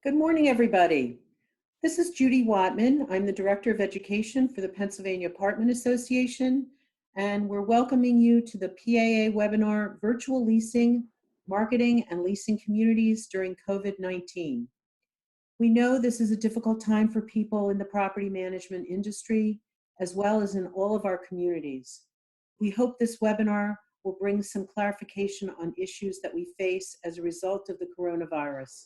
Good morning, everybody. This is Judy Watman. I'm the Director of Education for the Pennsylvania Apartment Association, and we're welcoming you to the PAA webinar, Virtual Leasing, Marketing and Leasing Communities During COVID-19. We know this is a difficult time for people in the property management industry, as well as in all of our communities. We hope this webinar will bring some clarification on issues that we face as a result of the coronavirus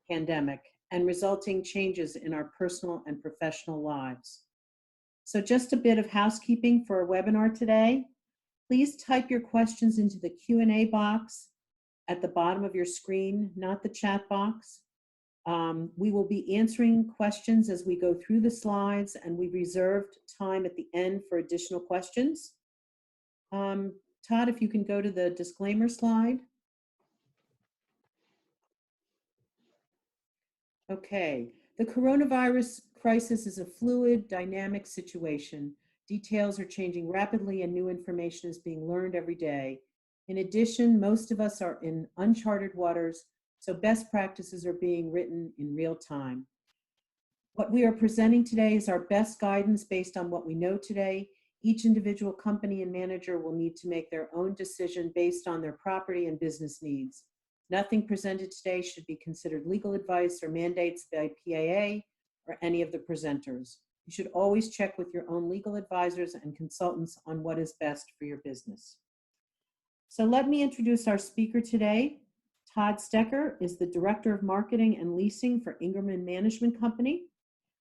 pandemic and resulting changes in our personal and professional lives. So just a bit of housekeeping for our webinar today. Please type your questions into the Q&A box at the bottom of your screen, not the chat box. We will be answering questions as we go through the slides, and we reserved time at the end for additional questions. Todd, if you can go to the disclaimer slide. Okay, the coronavirus crisis is a fluid, dynamic situation. Details are changing rapidly and new information is being learned every day. In addition, most of us are in uncharted waters, so best practices are being written in real time. What we are presenting today is our best guidance based on what we know today. Each individual company and manager will need to make their own decision based on their property and business needs. Nothing presented today should be considered legal advice or mandates by PAA or any of the presenters. You should always check with your own legal advisors and consultants on what is best for your business. So let me introduce our speaker today. Todd Stecker is the Director of Marketing and Leasing for Ingerman Management Company.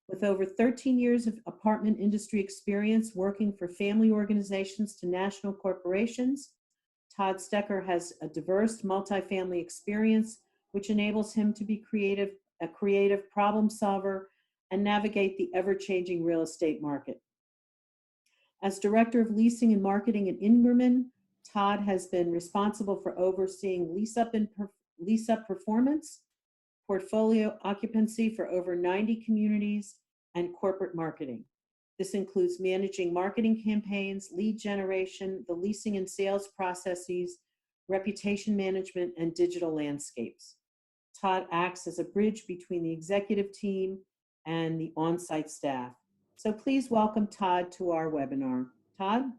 With over 13 years of apartment industry experience working for family organizations to national corporations, Todd Stecker has a diverse multifamily experience, which enables him to be a creative problem solver and navigate the ever-changing real estate market. As Director of Leasing and Marketing at Ingerman, Todd has been responsible for overseeing lease-up performance, portfolio occupancy for over 90 communities, and corporate marketing. This includes managing marketing campaigns, lead generation, the leasing and sales processes, reputation management, and digital landscapes. Todd acts as a bridge between the executive team and the on-site staff. So please welcome Todd to our webinar. Todd?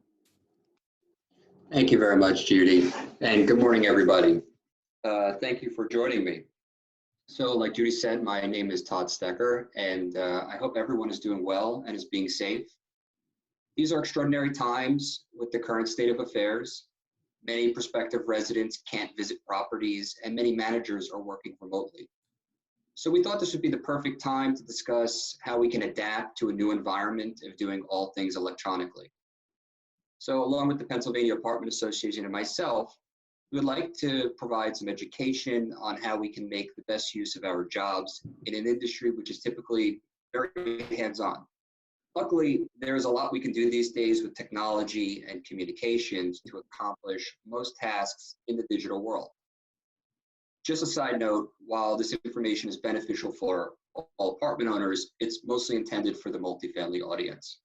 Thank you very much, Judy, and good morning, everybody. Thank you for joining me. So like Judy said, my name is Todd Stecker, and I hope everyone is doing well and is being safe. These are extraordinary times with the current state of affairs. Many prospective residents can't visit properties, and many managers are working remotely. So we thought this would be the perfect time to discuss how we can adapt to a new environment of doing all things electronically. So along with the Pennsylvania Apartment Association and myself, we would like to provide some education on how we can make the best use of our jobs in an industry which is typically very hands-on. Luckily, there's a lot we can do these days with technology and communications to accomplish most tasks in the digital world. Just a side note, while this information is beneficial for all apartment owners, it's mostly intended for the multifamily audience.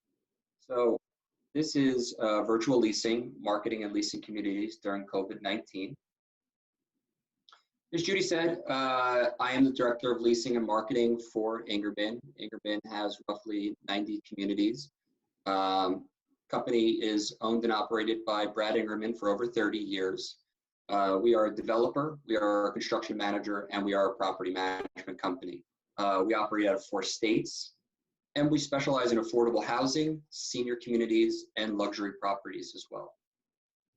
So this is virtual leasing, marketing and leasing communities during COVID-19. As Judy said, I am the Director of Leasing and Marketing for Ingerman. Ingerman has roughly 90 communities. Company is owned and operated by Brad Ingerman for over 30 years. We are a developer, we are a construction manager, and we are a property management company. We operate out of 4 states. And we specialize in affordable housing, senior communities, and luxury properties as well.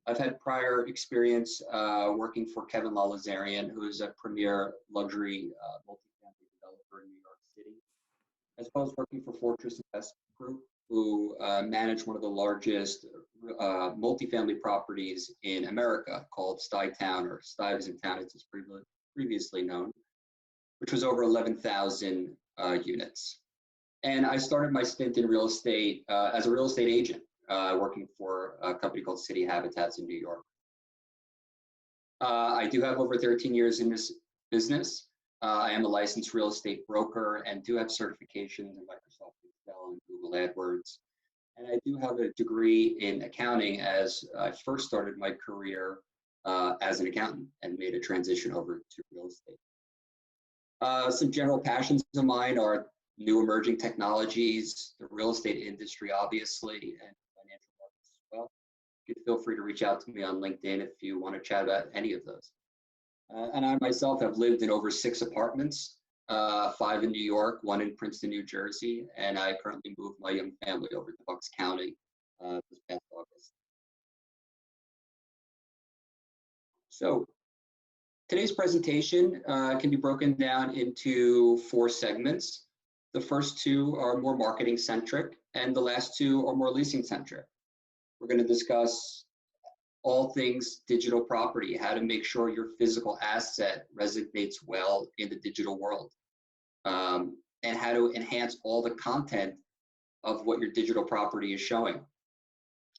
I've had prior experience working for Kevin Lalazarian, who is a premier luxury multifamily developer in New York City, as well as working for Fortress Investment Group, who manage one of the largest multifamily properties in America called Stuytown, or Stives in Town, as it's previously known, which was over 11,000 units. And I started my stint in real estate as a real estate agent, working for a company called City Habitats in New York. I do have over 13 years in this business. I am a licensed real estate broker and do have certifications in Microsoft Excel and Google AdWords. And I do have a degree in accounting, as I first started my career as an accountant and made a transition over to real estate. Some general passions of mine are new emerging technologies, the real estate industry, obviously, and financial markets as well. You can feel free to reach out to me on LinkedIn if you want to chat about any of those. And I myself have lived in over 6 apartments, 5 in New York, 1 in Princeton, New Jersey, and I currently moved my young family over to Bucks County this past August. So today's presentation can be broken down into 4 segments. The first 2 are more marketing centric, and the last 2 are more leasing centric. We're going to discuss all things digital property, how to make sure your physical asset resonates well in the digital world, and how to enhance all the content of what your digital property is showing.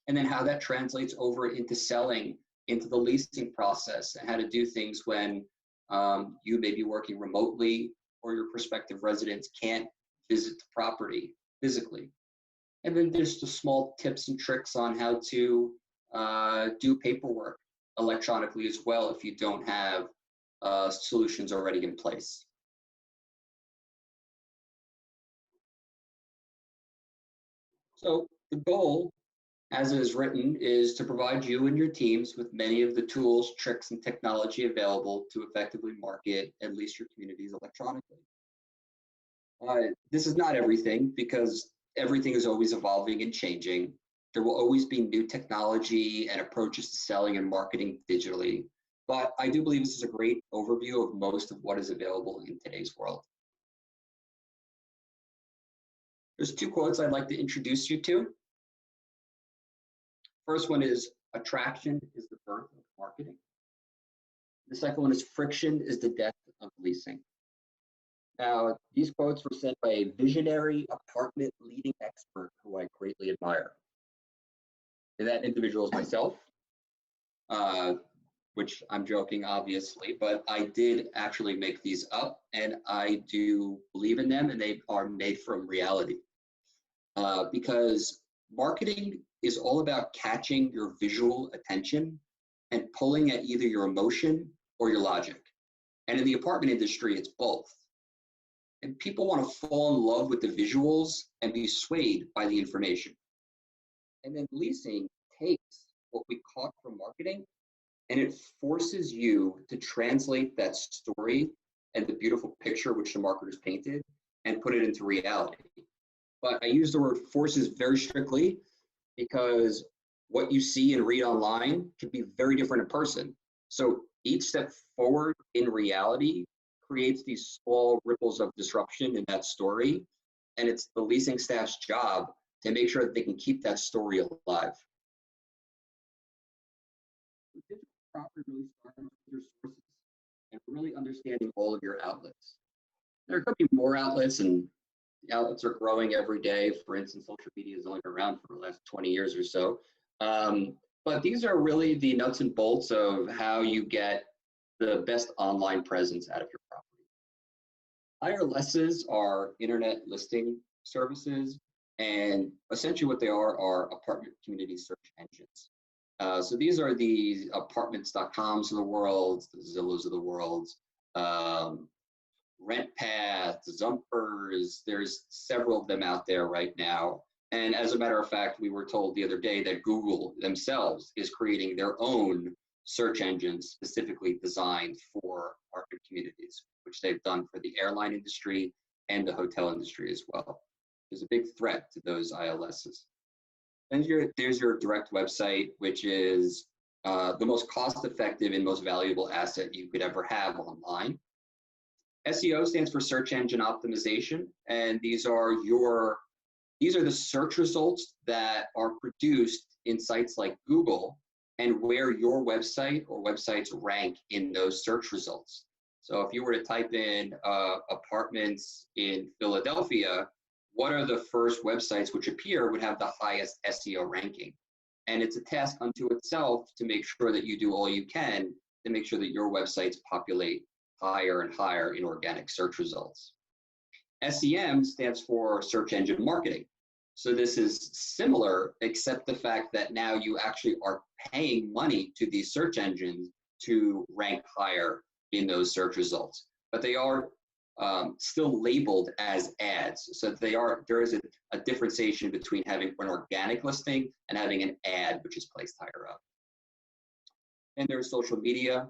And then how that translates over into selling, into the leasing process, and how to do things when you may be working remotely or your prospective residents can't visit the property physically. And then there's the small tips and tricks on how to do paperwork electronically as well if you don't have solutions already in place. So the goal, as it is written, is to provide you and your teams with many of the tools, tricks, and technology available to effectively market and lease your communities electronically. This is not everything, because everything is always evolving and changing. There will always be new technology and approaches to selling and marketing digitally. But I do believe this is a great overview of most of what is available in today's world. There's 2 quotes I'd like to introduce you to. First one is, attraction is the birth of marketing. The second one is, friction is the death of leasing. Now, these quotes were sent by a visionary apartment leading expert who I greatly admire. And that individual is myself, which I'm joking, obviously, but I did actually make these up, and I do believe in them, and they are made from reality. Because marketing is all about catching your visual attention and pulling at either your emotion or your logic. And in the apartment industry, it's both. And people want to fall in love with the visuals and be swayed by the information. And then leasing takes what we caught from marketing, and it forces you to translate that story and the beautiful picture which the marketers painted and put it into reality. But I use the word forces very strictly, because what you see and read online can be very different in person. So each step forward in reality creates these small ripples of disruption in that story. And it's the leasing staff's job to make sure that they can keep that story alive. Digital property really starts with your sources and really understanding all of your outlets. There could be more outlets, and the outlets are growing every day. For instance, social media has only been around for the last 20 years or so. But these are really the nuts and bolts of how you get the best online presence out of your property. IRLSs are internet listing services, and essentially what they are apartment community search engines. So these are the apartments.coms of the world, the Zillows of the world, RentPath, Zumpers. There's several of them out there right now. And as a matter of fact, we were told the other day that Google themselves is creating their own search engine specifically designed for apartment communities, which they've done for the airline industry and the hotel industry as well. There's a big threat to those ILSs. And there's your direct website, which is the most cost-effective and most valuable asset you could ever have online. SEO stands for search engine optimization, and these are the search results that are produced in sites like Google and where your website or websites rank in those search results. So if you were to type in apartments in Philadelphia, what are the first websites which appear would have the highest SEO ranking? And it's a task unto itself to make sure that you do all you can to make sure that your websites populate higher and higher in organic search results. SEM stands for search engine marketing. So this is similar, except the fact that now you actually are paying money to these search engines to rank higher in those search results. But they are still labeled as ads. So there is a differentiation between having an organic listing and having an ad, which is placed higher up. And there's social media,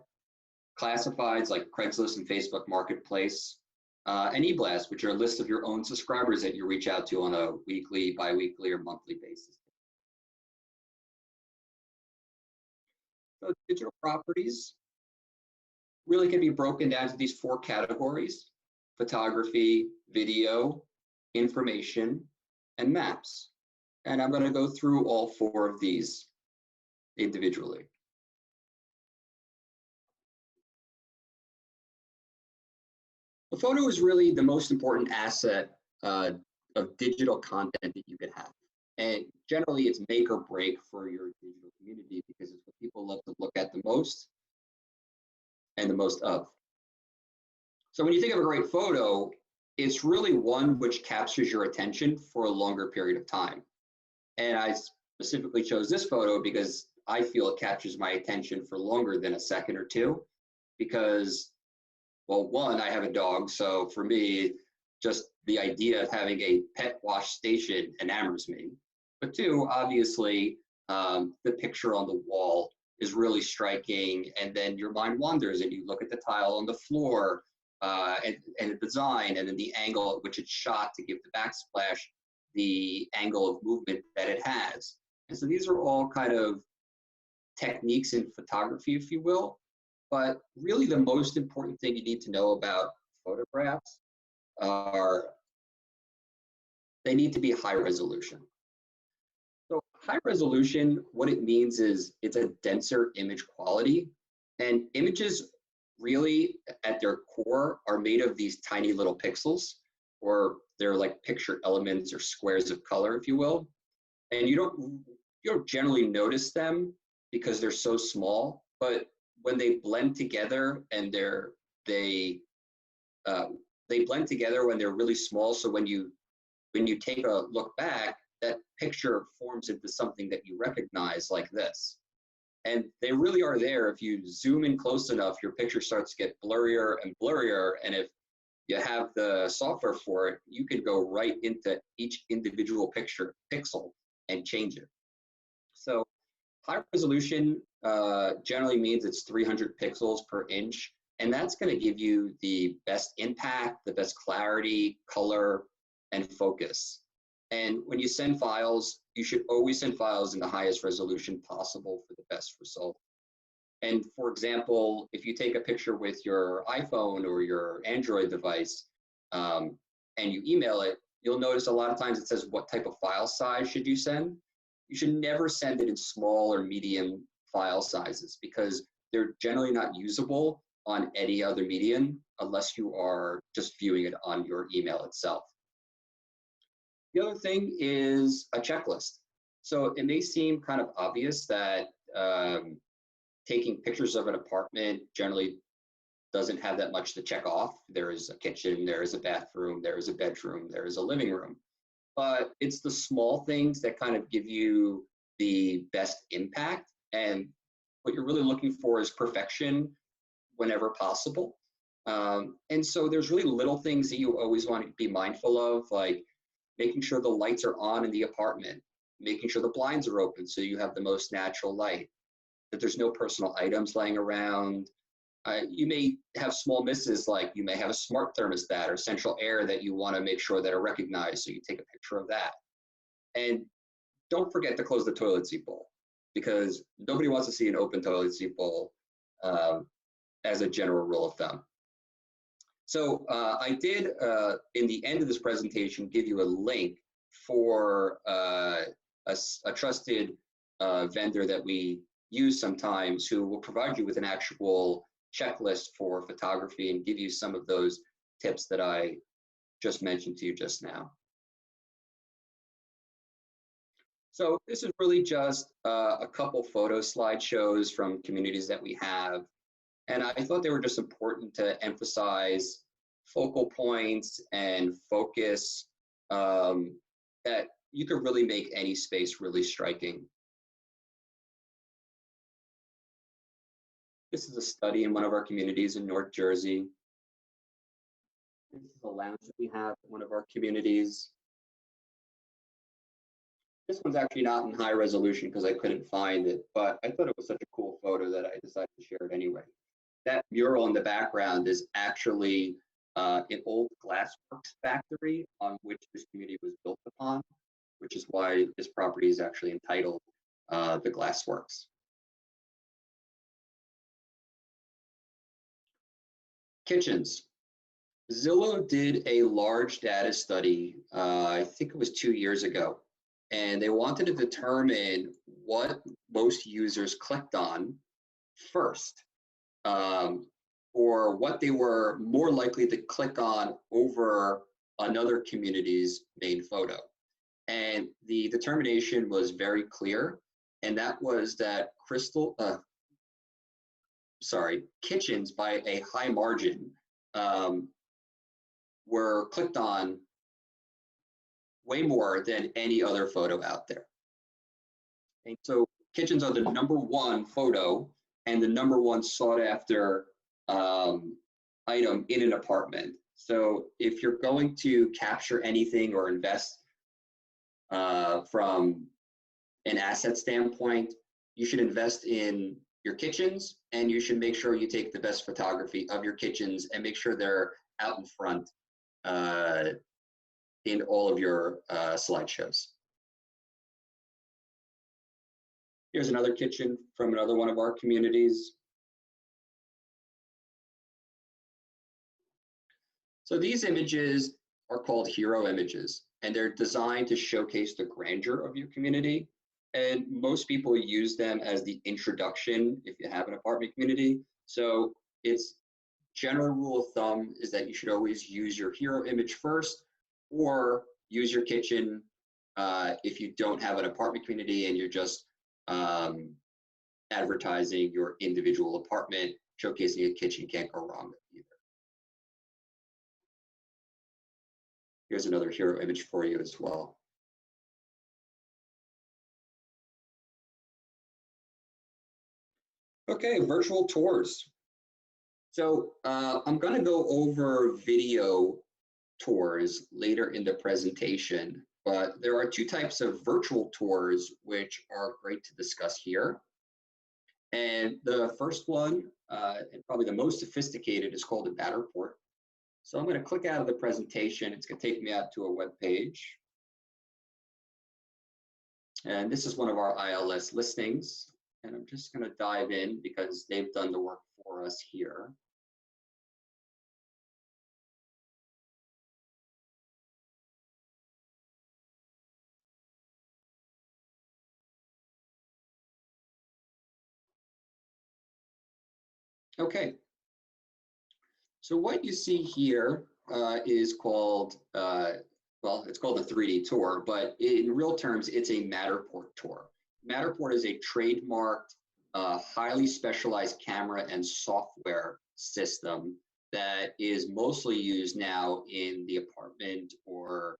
classifieds like Craigslist and Facebook Marketplace, and eBlast, which are lists of your own subscribers that you reach out to on a weekly, bi-weekly, or monthly basis. So digital properties really can be broken down to these 4 categories: photography, video, information, and maps. And I'm going to go through all 4 of these individually. The photo is really the most important asset of digital content that you could have. And generally, it's make or break for your digital community because it's what people love to look at the most and the most of. So when you think of a great photo, it's really one which captures your attention for a longer period of time. And I specifically chose this photo because I feel it captures my attention for longer than a second or two, because, well, one, I have a dog, so for me, just the idea of having a pet wash station enamors me. But 2, obviously, the picture on the wall is really striking, and then your mind wanders and you look at the tile on the floor, and the design, and then the angle at which it's shot to give the backsplash the angle of movement that it has. And so these are all kind of techniques in photography, if you will. But really the most important thing you need to know about photographs are they need to be high resolution. So high resolution, what it means is it's a denser image quality, and images really at their core are made of these tiny little pixels, or they're like picture elements or squares of color, if you will. And you don't generally notice them because they're so small, but when they blend together and they blend together when they're really small. So when you take a look back, that picture forms into something that you recognize, like this. And they really are there. If you zoom in close enough, your picture starts to get blurrier and blurrier. And if you have the software for it, you can go right into each individual pixel and change it. So high resolution generally means it's 300 pixels per inch, and that's going to give you the best impact, the best clarity, color, and focus. And when you send files, you should always send files in the highest resolution possible for the best result. And for example, if you take a picture with your iPhone or your Android device and you email it, you'll notice a lot of times it says what type of file size should you send. You should never send it in small or medium file sizes because they're generally not usable on any other medium unless you are just viewing it on your email itself. The other thing is a checklist. So it may seem kind of obvious that taking pictures of an apartment generally doesn't have that much to check off. There is a kitchen, there is a bathroom, there is a bedroom, there is a living room. But it's the small things that kind of give you the best impact. And what you're really looking for is perfection whenever possible. And so there's really little things that you always want to be mindful of, like making sure the lights are on in the apartment, making sure the blinds are open so you have the most natural light, that there's no personal items laying around. You may have small misses, like you may have a smart thermostat or central air that you want to make sure that are recognized, so you take a picture of that. And don't forget to close the toilet seat bowl, because nobody wants to see an open toilet seat bowl as a general rule of thumb. So I did, in the end of this presentation, give you a link for a trusted vendor that we use sometimes, who will provide you with an actual checklist for photography and give you some of those tips that I just mentioned to you just now. So this is really just a couple photo slideshows from communities that we have. And I thought they were just important to emphasize focal points and focus, that you could really make any space really striking. This is a study in one of our communities in North Jersey. This is a lounge that we have at one of our communities. This one's actually not in high resolution because I couldn't find it, but I thought it was such a cool photo that I decided to share it anyway. That mural in the background is actually an old glassworks factory on which this community was built upon, which is why this property is actually entitled the Glassworks. Kitchens. Zillow did a large data study, I think it was 2 years ago, and they wanted to determine what most users clicked on first, or what they were more likely to click on over another community's main photo. And the determination was very clear, and that was that kitchens by a high margin were clicked on way more than any other photo out there. And so kitchens are the #1 photo and the #1 sought after item in an apartment. So if you're going to capture anything or invest from an asset standpoint, you should invest in your kitchens, and you should make sure you take the best photography of your kitchens and make sure they're out in front in all of your slideshows. Here's another kitchen from another one of our communities. So these images are called hero images, and they're designed to showcase the grandeur of your community. And most people use them as the introduction if you have an apartment community. So it's general rule of thumb is that you should always use your hero image first, or use your kitchen if you don't have an apartment community and you're just advertising your individual apartment. Showcasing a kitchen can't go wrong either. Here's another hero image for you as well. Okay, virtual tours. So I'm going to go over video tours later in the presentation, but there are 2 types of virtual tours which are great to discuss here. And the first one, and probably the most sophisticated, is called a Matterport. So I'm going to click out of the presentation. It's going to take me out to a web page. And this is one of our ILS listings. And I'm just going to dive in because they've done the work for us here. Okay. So what you see here is called, well, it's called a 3D tour, but in real terms, it's a Matterport tour. Matterport is a trademarked, highly specialized camera and software system that is mostly used now in the apartment or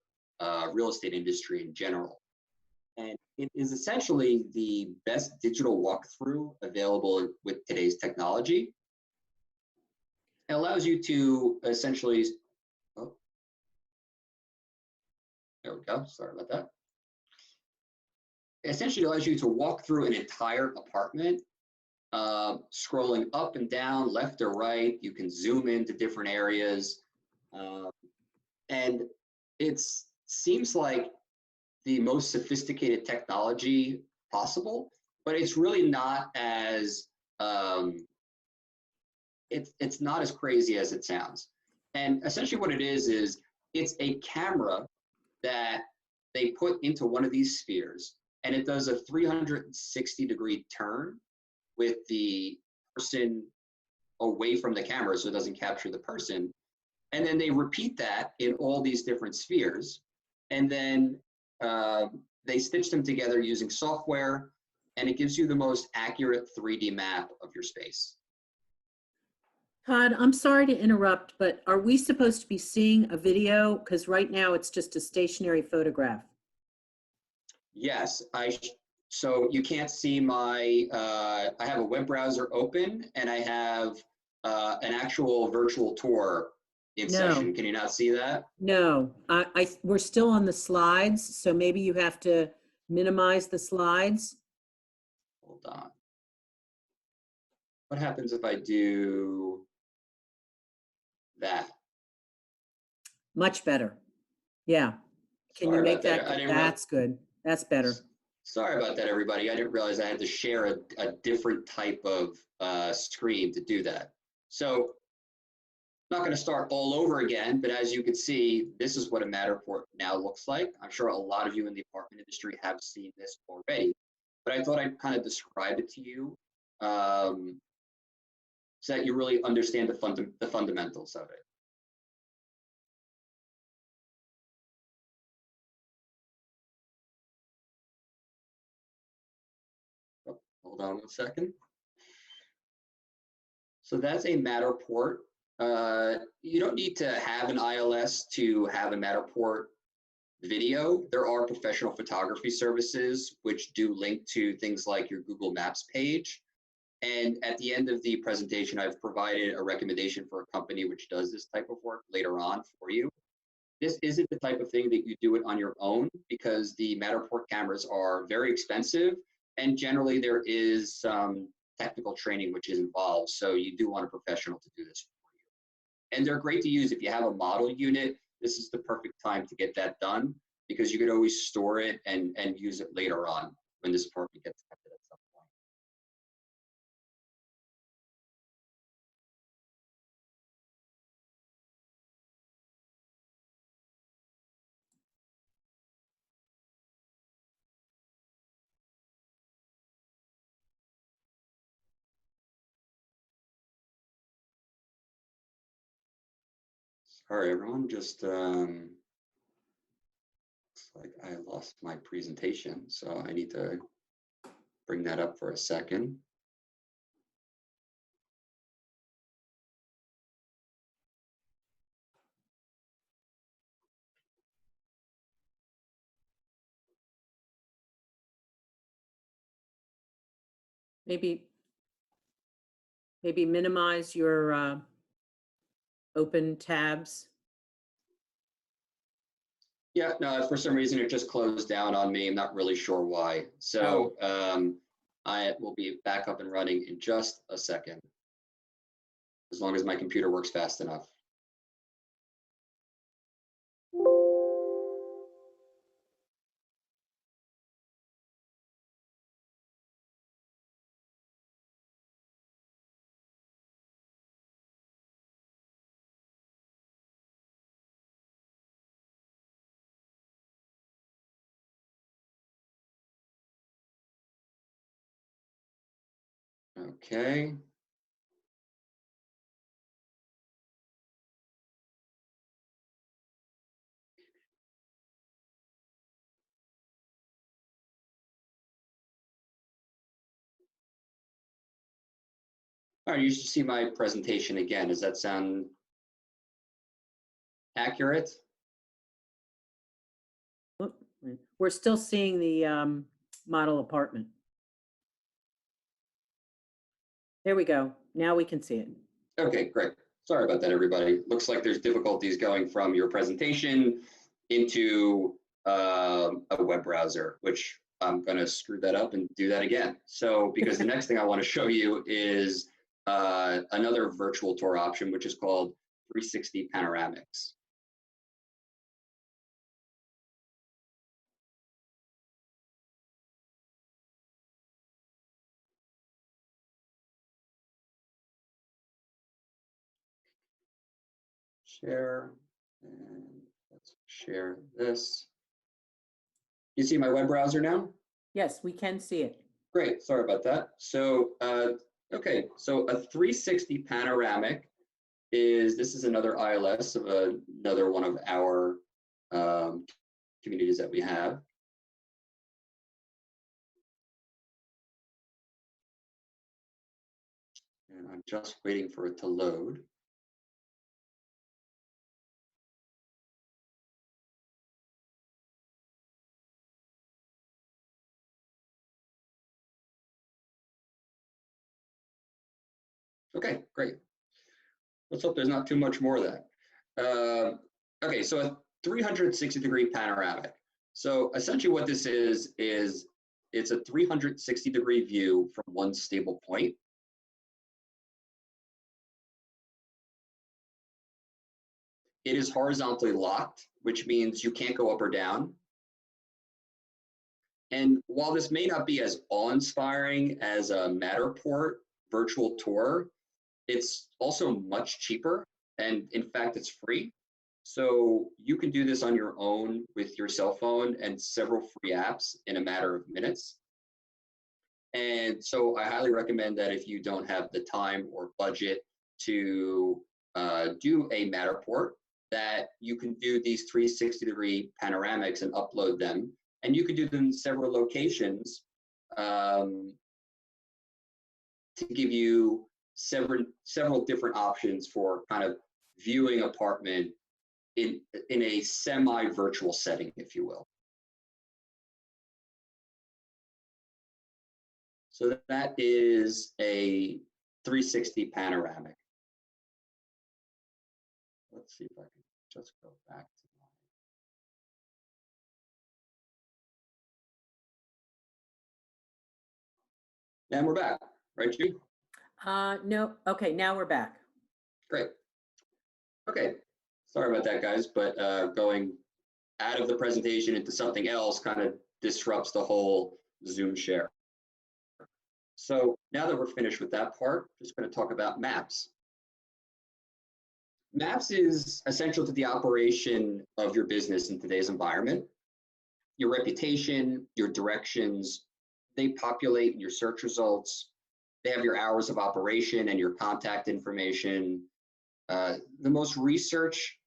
real estate industry in general. And it is essentially the best digital walkthrough available with today's technology. It allows you to essentially, oh, there we go, sorry about that. It essentially allows you to walk through an entire apartment, scrolling up and down, left or right. You can zoom into different areas. And it seems like the most sophisticated technology possible, but it's really not as, it's not as crazy as it sounds. And essentially what it is it's a camera that they put into one of these spheres, and it does a 360-degree turn with the person away from the camera so it doesn't capture the person. And then they repeat that in all these different spheres. And then they stitch them together using software, and it gives you the most accurate 3D map of your space. Todd, I'm sorry to interrupt, but are we supposed to be seeing a video? Because right now it's just a stationary photograph. Yes, so you can't see my, I have a web browser open, and I have an actual virtual tour in No, session. Can you not see that? no, we're still on the slides, so maybe you have to minimize the slides. Hold on. What happens if I do that? Much better. Yeah. Can you Sorry make about that. that? I didn't That's good. That's better. Sorry about that, everybody. I didn't realize I had to share a different type of screen to do that. So not going to start all over again, but as you can see, this is what a Matterport now looks like. I'm sure a lot of you in the apartment industry have seen this already, but I thought I'd kind of describe it to you so that you really understand the fundamentals of it. Oh, hold on 1 second. So that's a Matterport. You don't need to have an ILS to have a Matterport video. There are professional photography services which do link to things like your Google Maps page. And at the end of the presentation, I've provided a recommendation for a company which does this type of work later on for you. This isn't the type of thing that you do it on your own because the Matterport cameras are very expensive and generally there is some technical training which is involved. So you do want a professional to do this for you. And they're great to use if you have a model unit. This is the perfect time to get that done because you could always store it and use it later on when this apartment gets rented at some point. Sorry, everyone, just looks like I lost my presentation, so I need to bring that up for a second. Maybe minimize your open tabs. Yeah, no, for some reason it just closed down on me. I'm not really sure why. So I will be back up and running in just a second, as long as my computer works fast enough. Okay. All right, you should see my presentation again. Does that sound accurate? We're still seeing the model apartment. There we go. Now we can see it. Okay, great. Sorry about that, everybody. Looks like there's difficulties going from your presentation into a web browser, which I'm going to screw that up and do that again. So, because the next thing I want to show you is another virtual tour option, which is called 360 Panoramics. Share, and let's share this. You see my web browser now? Yes, we can see it. Great, sorry about that. So, okay, so a 360 panoramic this is another ILS of another one of our communities that we have. And I'm just waiting for it to load. Okay, great. Let's hope there's not too much more of that. Okay, so a 360-degree panoramic. So essentially what this is it's a 360-degree view from one stable point. It is horizontally locked, which means you can't go up or down. And while this may not be as awe-inspiring as a Matterport virtual tour, it's also much cheaper. And in fact, it's free. So you can do this on your own with your cell phone and several free apps in a matter of minutes. And so I highly recommend that if you don't have the time or budget to do a Matterport, that you can do these 360-degree panoramics and upload them. And you could do them in several locations to give you several different options for kind of viewing apartment in a semi-virtual setting, if you will. So that is a 360 panoramic. Let's see if I can just go back to and we're back, right, Judy? No. Okay, now we're back. Great. Okay, sorry about that, guys, but going out of the presentation into something else kind of disrupts the whole Zoom share. So now that we're finished with that part, just going to talk about maps. Maps is essential to the operation of your business in today's environment. Your reputation, your directions, they populate in your search results. They have your hours of operation and your contact information. The most research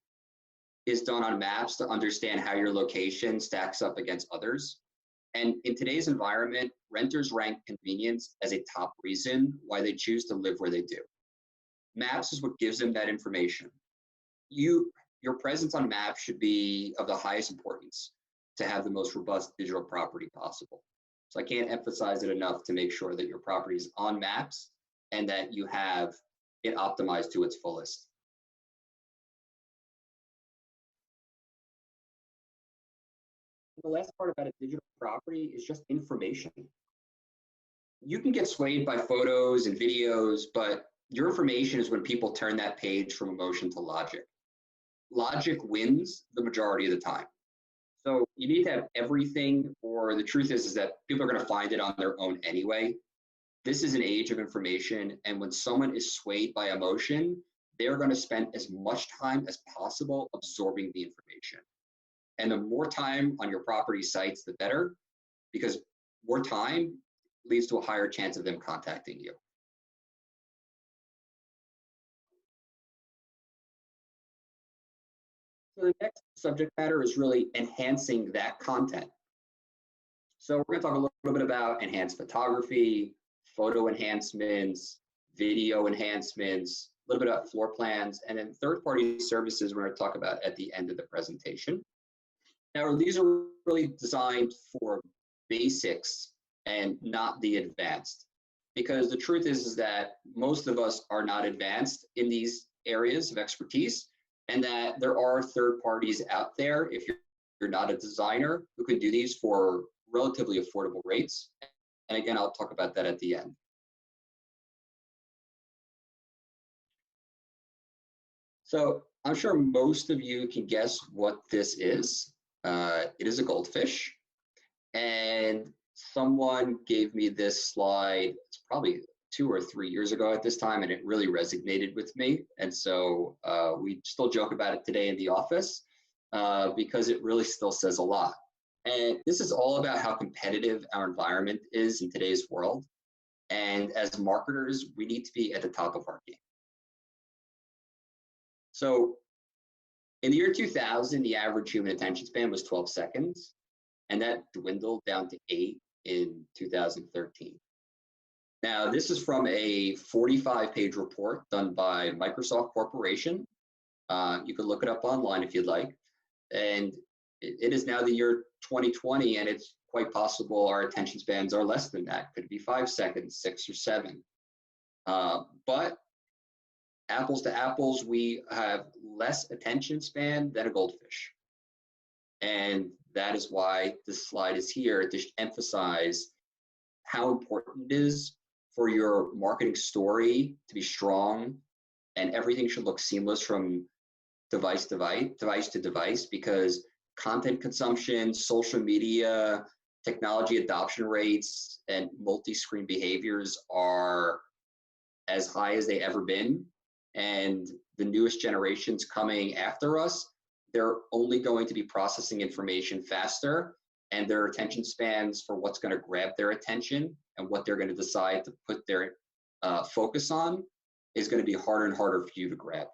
is done on maps to understand how your location stacks up against others. And in today's environment, renters rank convenience as a top reason why they choose to live where they do. Maps is what gives them that information. Your presence on maps should be of the highest importance to have the most robust digital property possible. So I can't emphasize it enough to make sure that your property is on maps and that you have it optimized to its fullest. The last part about a digital property is just information. You can get swayed by photos and videos, but your information is when people turn that page from emotion to logic. Logic wins the majority of the time. So you need to have everything, or the truth is that people are going to find it on their own anyway. This is an age of information, and when someone is swayed by emotion, they're going to spend as much time as possible absorbing the information. And the more time on your property sites, the better, because more time leads to a higher chance of them contacting you. So the next subject matter is really enhancing that content. So we're going to talk a little bit about enhanced photography, photo enhancements, video enhancements, a little bit about floor plans, and then third-party services we're going to talk about at the end of the presentation. Now, these are really designed for basics and not the advanced, because the truth is that most of us are not advanced in these areas of expertise, and that there are third parties out there, if you're not a designer, who can do these for relatively affordable rates. And again, I'll talk about that at the end. So I'm sure most of you can guess what this is. It is a goldfish. And someone gave me this slide, it's probably 2 or 3 years ago at this time, and it really resonated with me. And so we still joke about it today in the office because it really still says a lot. And this is all about how competitive our environment is in today's world. And as marketers, we need to be at the top of our game. So in the year 2000, the average human attention span was 12 seconds, and that dwindled down to 8 in 2013. Now, this is from a 45-page report done by Microsoft Corporation. You can look it up online if you'd like. And it is now the year 2020, and it's quite possible our attention spans are less than that. Could be 5 seconds, 6 or 7. But apples to apples, we have less attention span than a goldfish. And that is why this slide is here to emphasize how important it is for your marketing story to be strong, and everything should look seamless from device to device, because content consumption, social media, technology adoption rates, and multi-screen behaviors are as high as they ever been. And the newest generations coming after us, they're only going to be processing information faster, and their attention spans for what's going to grab their attention and what they're going to decide to put their focus on is going to be harder and harder for you to grab.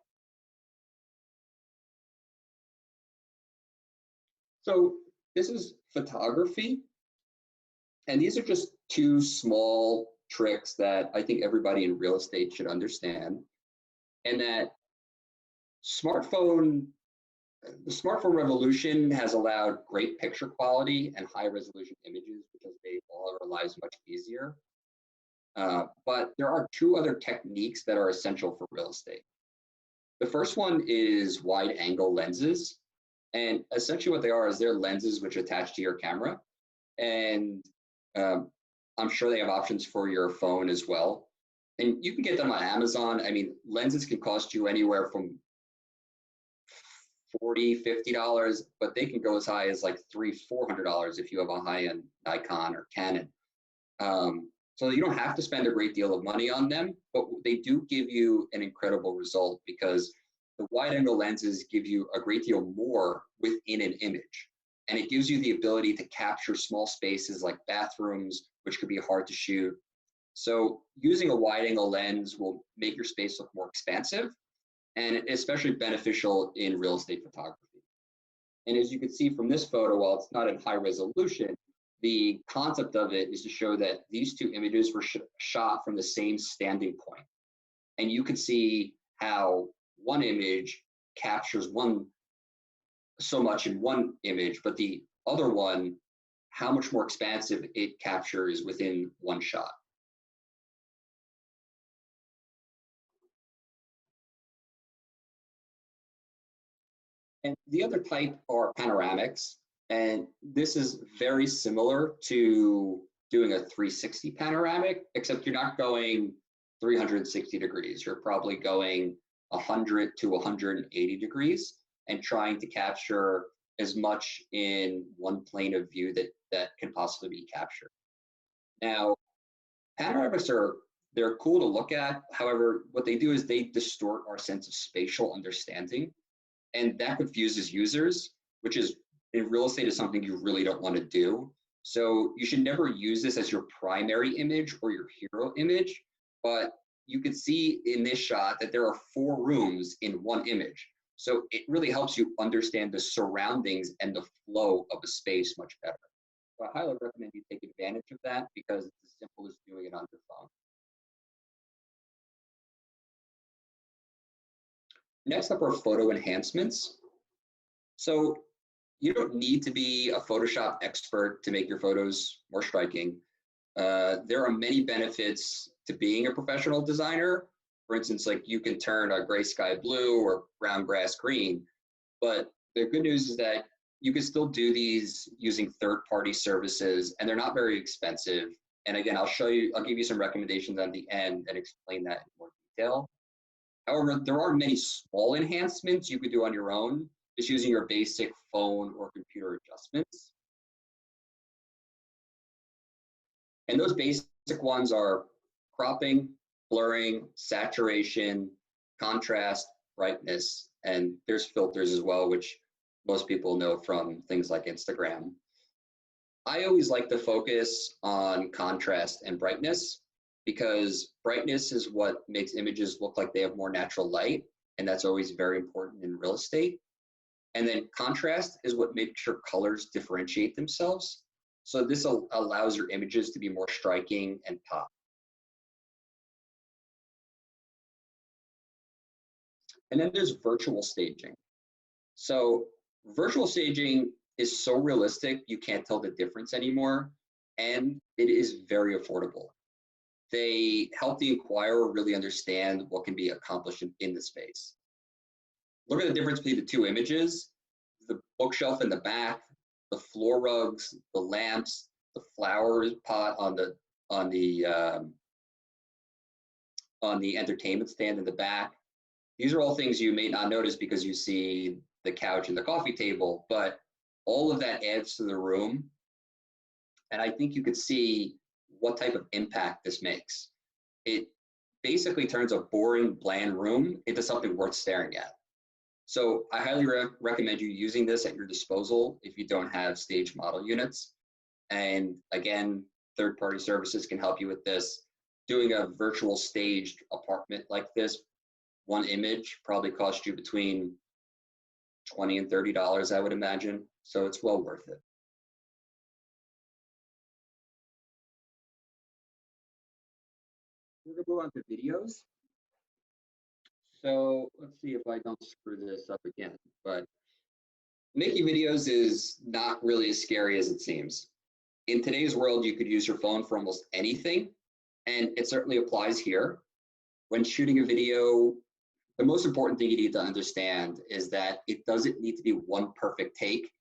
So this is photography, and these are just two small tricks that I think everybody in real estate should understand, and that the smartphone revolution has allowed great picture quality and high resolution images because they make all of our lives much easier. But there are two other techniques that are essential for real estate. The first one is wide angle lenses. And essentially what they are is they're lenses which attach to your camera. And I'm sure they have options for your phone as well. And you can get them on Amazon. I mean, lenses can cost you anywhere from $40, $50, but they can go as high as like $300, $400 if you have a high-end Nikon or Canon. So you don't have to spend a great deal of money on them, but they do give you an incredible result because the wide-angle lenses give you a great deal more within an image. And it gives you the ability to capture small spaces like bathrooms, which could be hard to shoot. So using a wide-angle lens will make your space look more expansive, and especially beneficial in real estate photography. And as you can see from this photo, while it's not in high resolution, the concept of it is to show that these two images were shot from the same standing point. And you can see how one image captures so much in one image, but the other one, how much more expansive it captures within one shot. And the other type are panoramics. And this is very similar to doing a 360 panoramic, except you're not going 360 degrees. You're probably going 100 to 180 degrees and trying to capture as much in one plane of view that can possibly be captured. Now, panoramics they're cool to look at. However, what they do is they distort our sense of spatial understanding, and that confuses users, which is in real estate is something you really don't want to do. So you should never use this as your primary image or your hero image, but you can see in this shot that there are 4 rooms in one image. So it really helps you understand the surroundings and the flow of a space much better. So I highly recommend you take advantage of that because it's as simple as doing it on your phone. Next up are photo enhancements. So you don't need to be a Photoshop expert to make your photos more striking. There are many benefits to being a professional designer. For instance, like you can turn a gray sky blue or brown grass green, but the good news is that you can still do these using third-party services, and they're not very expensive. And again, I'll give you some recommendations at the end and explain that in more detail. However, there are many small enhancements you could do on your own, just using your basic phone or computer adjustments. And those basic ones are cropping, blurring, saturation, contrast, brightness, and there's filters as well, which most people know from things like Instagram. I always like to focus on contrast and brightness because brightness is what makes images look like they have more natural light, and that's always very important in real estate. And then contrast is what makes your colors differentiate themselves. So this allows your images to be more striking and pop. And then there's virtual staging. So virtual staging is so realistic, you can't tell the difference anymore, and it is very affordable. they help the inquirer really understand what can be accomplished in the space. Look at the difference between the two images, the bookshelf in the back, the floor rugs, the lamps, the flower pot on the entertainment stand in the back. These are all things you may not notice because you see the couch and the coffee table, but all of that adds to the room. And I think you could see what type of impact this makes. It basically turns a boring, bland room into something worth staring at. So I highly recommend you using this at your disposal if you don't have stage model units. And again, third-party services can help you with this. Doing a virtual staged apartment like this, one image probably cost you between $20 and $30, I would imagine. So it's well worth it. We're gonna move on to videos. So let's see if I don't screw this up again, but making videos is not really as scary as it seems. In today's world, you could use your phone for almost anything, and it certainly applies here. When shooting a video, the most important thing you need to understand is that it doesn't need to be one perfect take,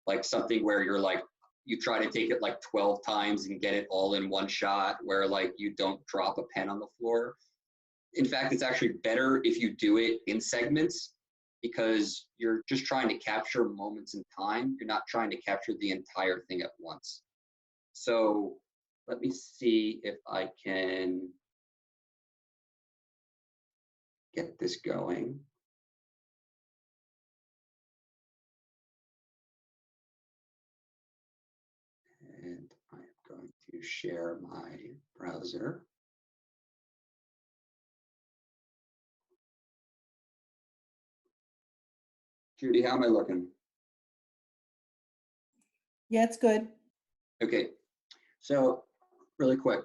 like something where you're like, you try to take it like 12 times and get it all in one shot, where like you don't drop a pen on the floor. In fact, it's actually better if you do it in segments because you're just trying to capture moments in time. You're not trying to capture the entire thing at once. So let me see if I can get this going. And I'm going to share my browser. Judy, how am I looking? Yeah, it's good. Okay, so really quick.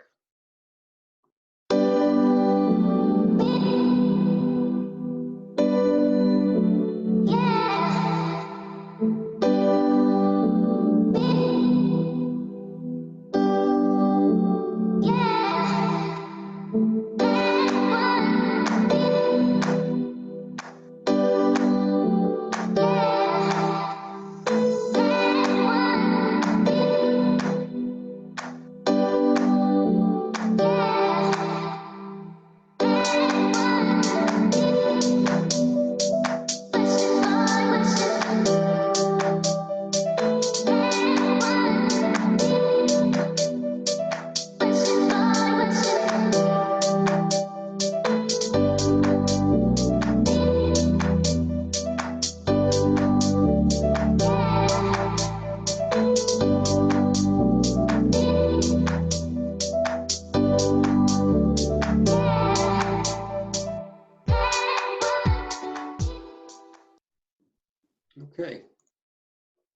Okay,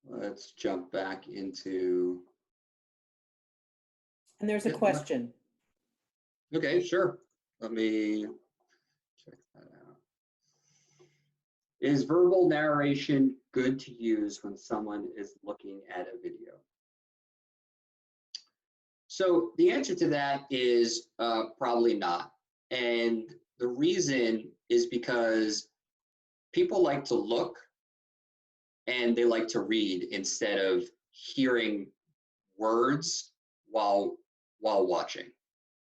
let's jump back into. And there's a question. Okay, sure. Let me check that out. Is verbal narration good to use when someone is looking at a video? So the answer to that is probably not. And the reason is because people like to look and they like to read instead of hearing words while watching.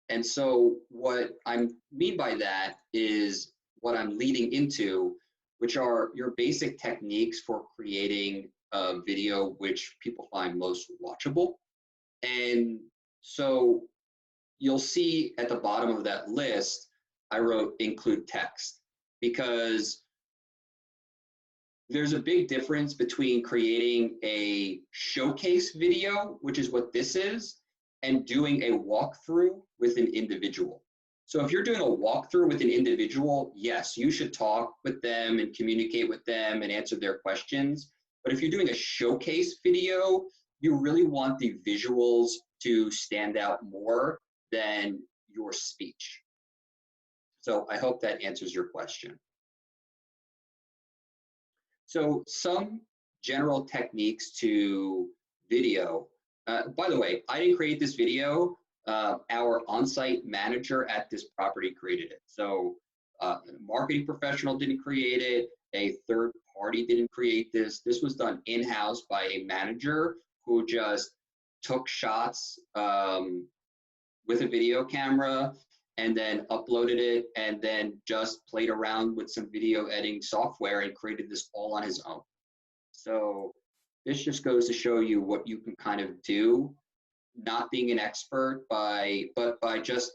And so what I mean by that is what I'm leading into, which are your basic techniques for creating a video which people find most watchable. And so you'll see at the bottom of that list, I wrote include text, because there's a big difference between creating a showcase video, which is what this is, and doing a walkthrough with an individual. So if you're doing a walkthrough with an individual, yes, you should talk with them and communicate with them and answer their questions. But if you're doing a showcase video, you really want the visuals to stand out more than your speech. So I hope that answers your question. So some general techniques to video. By the way, I didn't create this video. our on-site manager at this property created it. So a marketing professional didn't create it. A third party didn't create this. This was done in-house by a manager who just took shots with a video camera and then uploaded it and then just played around with some video editing software and created this all on his own. So this just goes to show you what you can kind of do, not being an expert but by just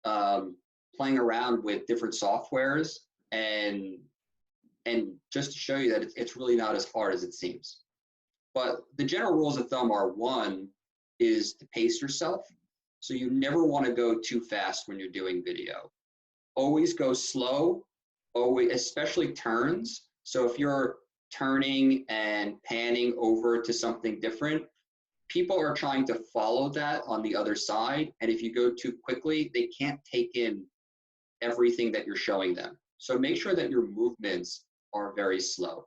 playing around with different softwares and just to show you that it's really not as hard as it seems. But the general rules of thumb are, one is to pace yourself. So you never want to go too fast when you're doing video. Always go slow, always, especially turns. So if you're turning and panning over to something different, people are trying to follow that on the other side. And if you go too quickly, they can't take in everything that you're showing them. So make sure that your movements are very slow.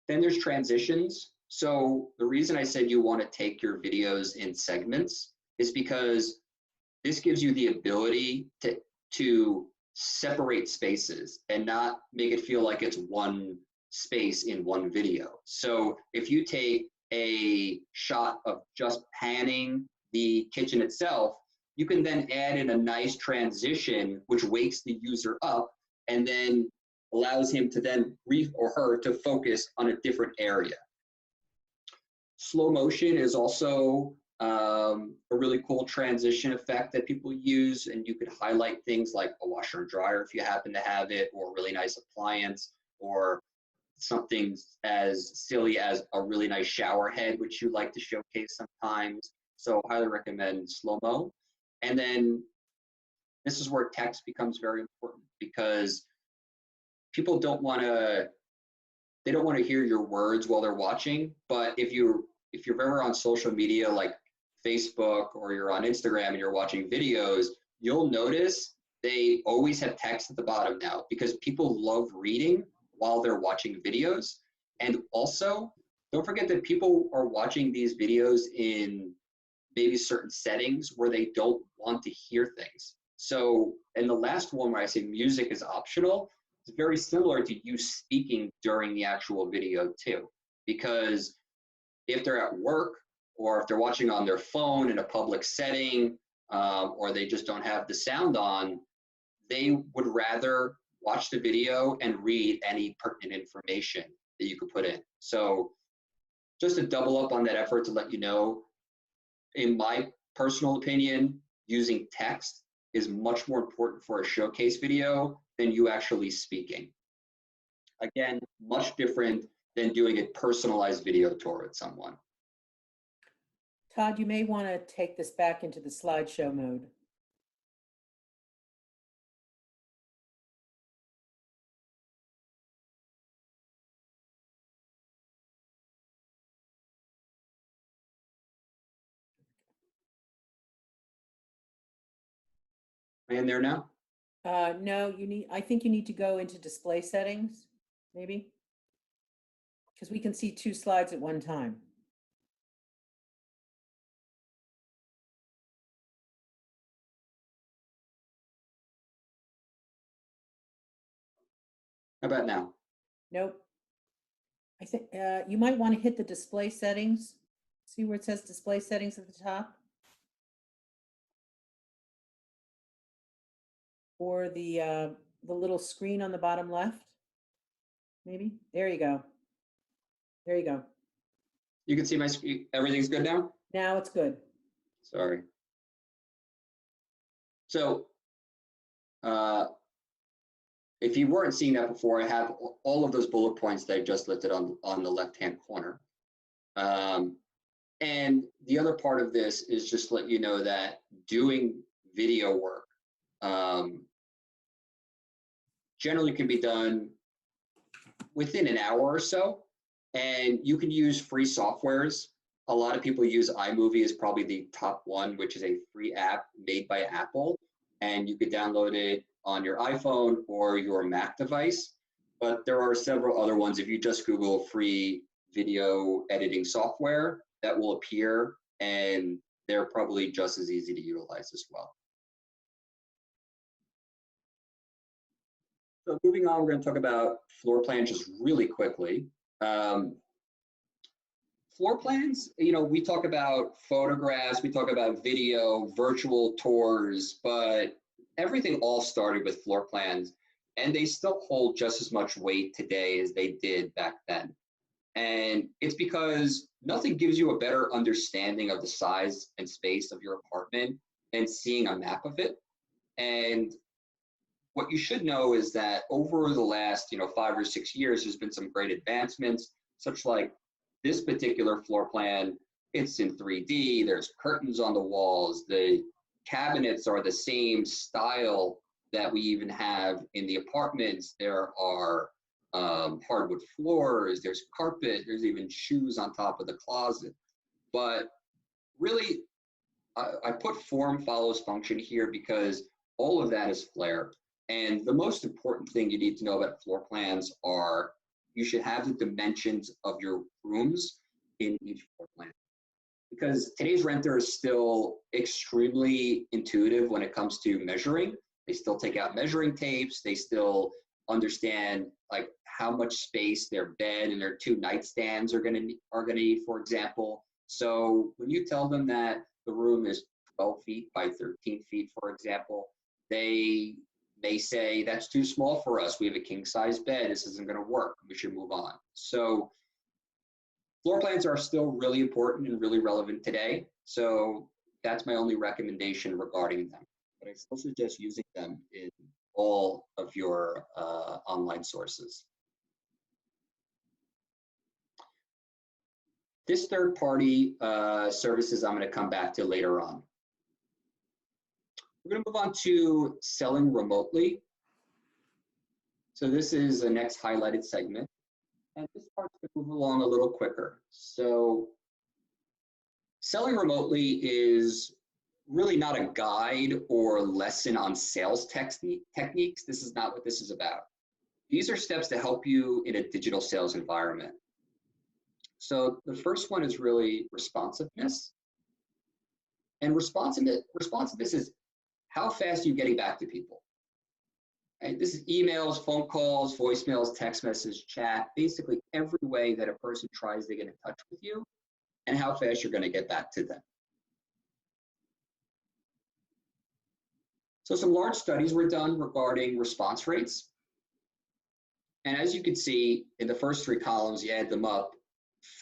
Then there's transitions. So the reason I said you want to take your videos in segments is because this gives you the ability to separate spaces and not make it feel like it's one space in one video. So if you take a shot of just panning the kitchen itself, you can then add in a nice transition which wakes the user up and then allows him to then or her to focus on a different area. Slow motion is also a really cool transition effect that people use, and you could highlight things like a washer and dryer if you happen to have it, or a really nice appliance, or something as silly as a really nice shower head, which you like to showcase sometimes. So highly recommend slow-mo. And then this is where text becomes very important, because people don't want to hear your words while they're watching. But if you're ever on social media like Facebook, or you're on Instagram and you're watching videos, you'll notice they always have text at the bottom now, because people love reading while they're watching videos. And also, don't forget that people are watching these videos in maybe certain settings where they don't want to hear things. So, and the last one where I say music is optional, it's very similar to you speaking during the actual video too. Because if they're at work, or if they're watching on their phone in a public setting, or they just don't have the sound on, they would rather watch the video and read any pertinent information that you could put in. So just to double up on that effort to let you know, in my personal opinion, using text is much more important for a showcase video than you actually speaking. Again, much different than doing a personalized video tour with someone. Todd, you may want to take this back into the slideshow mode. Am I in there now? No, I think you need to go into display settings, maybe, because we can see two slides at one time. How about now? Nope. I think you might want to hit the display settings. See where it says display settings at the top? Or the little screen on the bottom left, maybe? There you go. There you go. You can see my screen. Everything's good now? Now it's good. Sorry. So if you weren't seeing that before, I have all of those bullet points that I just listed on the left-hand corner. And the other part of this is just to let you know that doing video work generally can be done within an hour or so, and you can use free softwares. A lot of people use iMovie as probably the top one, which is a free app made by Apple, and you could download it on your iPhone or your Mac device. But there are several other ones. If you just Google free video editing software, that will appear, and they're probably just as easy to utilize as well. So moving on, we're going to talk about floor plans just really quickly. Floor plans, we talk about photographs, we talk about video, virtual tours, but everything all started with floor plans, and they still hold just as much weight today as they did back then. And it's because nothing gives you a better understanding of the size and space of your apartment than seeing a map of it. And what you should know is that over the last 5 or 6 years, there's been some great advancements, such like this particular floor plan. It's in 3D, there's curtains on the walls, the cabinets are the same style that we even have in the apartments. There are hardwood floors, there's carpet, there's even shoes on top of the closet. But really, I put form follows function here because all of that is flair. And the most important thing you need to know about floor plans are you should have the dimensions of your rooms in each floor plan. Because today's renter is still extremely intuitive when it comes to measuring. They still take out measuring tapes. They still understand like how much space their bed and their 2 nightstands are gonna need, for example. So when you tell them that the room is 12 feet by 13 feet, for example, they say that's too small for us. We have a king size bed. This isn't going to work. We should move on. So floor plans are still really important and really relevant today. So that's my only recommendation regarding them. But I still suggest using them in all of your online sources. This third-party services I'm going to come back to later on. We're going to move on to selling remotely. So this is the next highlighted segment. And this part's going to move along a little quicker. So selling remotely is really not a guide or lesson on sales techniques. This is not what this is about. These are steps to help you in a digital sales environment. So the first one is really responsiveness. And responsiveness is how fast are you getting back to people? Right? This is emails, phone calls, voicemails, text message, chat, basically every way that a person tries to get in touch with you and how fast you're going to get back to them. So some large studies were done regarding response rates. And as you can see in the first 3 columns, you add them up,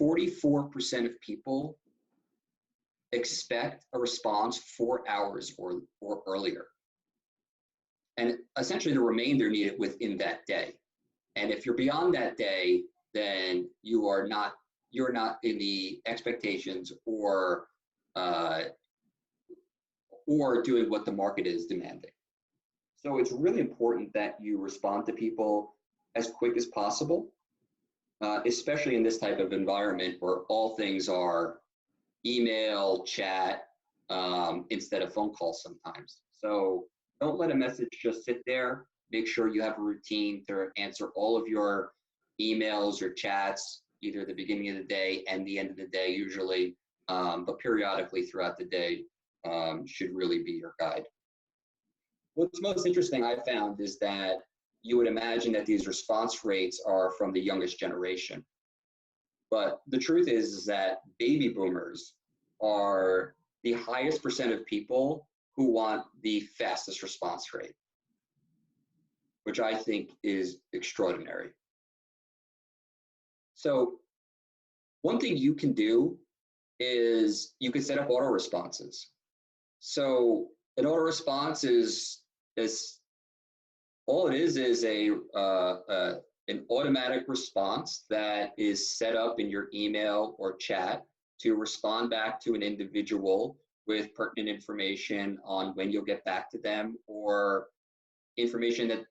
44% of people expect a response 4 hours or earlier. And essentially the remainder need it within that day. And if you're beyond that day, then you're not in the expectations or doing what the market is demanding. So it's really important that you respond to people as quick as possible, especially in this type of environment where all things are email, chat, instead of phone calls sometimes. So don't let a message just sit there. Make sure you have a routine to answer all of your emails or chats, either at the beginning of the day and the end of the day usually, but periodically throughout the day should really be your guide. What's most interesting I found is that you would imagine that these response rates are from the youngest generation. But the truth is that baby boomers are the highest percent of people who want the fastest response rate, which I think is extraordinary. So one thing you can do is you can set up auto responses. So an auto response is all it is an automatic response that is set up in your email or chat to respond back to an individual with pertinent information on when you'll get back to them or information that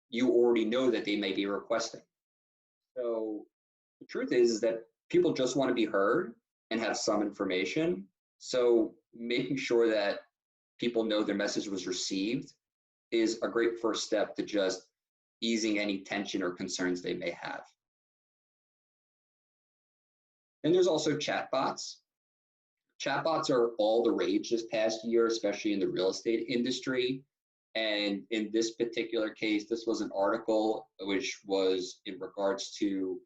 you already know that they may be requesting. So the truth is that people just want to be heard and have some information. So making sure that people know their message was received is a great first step to just easing any tension or concerns they may have. And there's also chatbots. Chatbots are all the rage this past year, especially in the real estate industry. And in this particular case, this was an article which was in regards to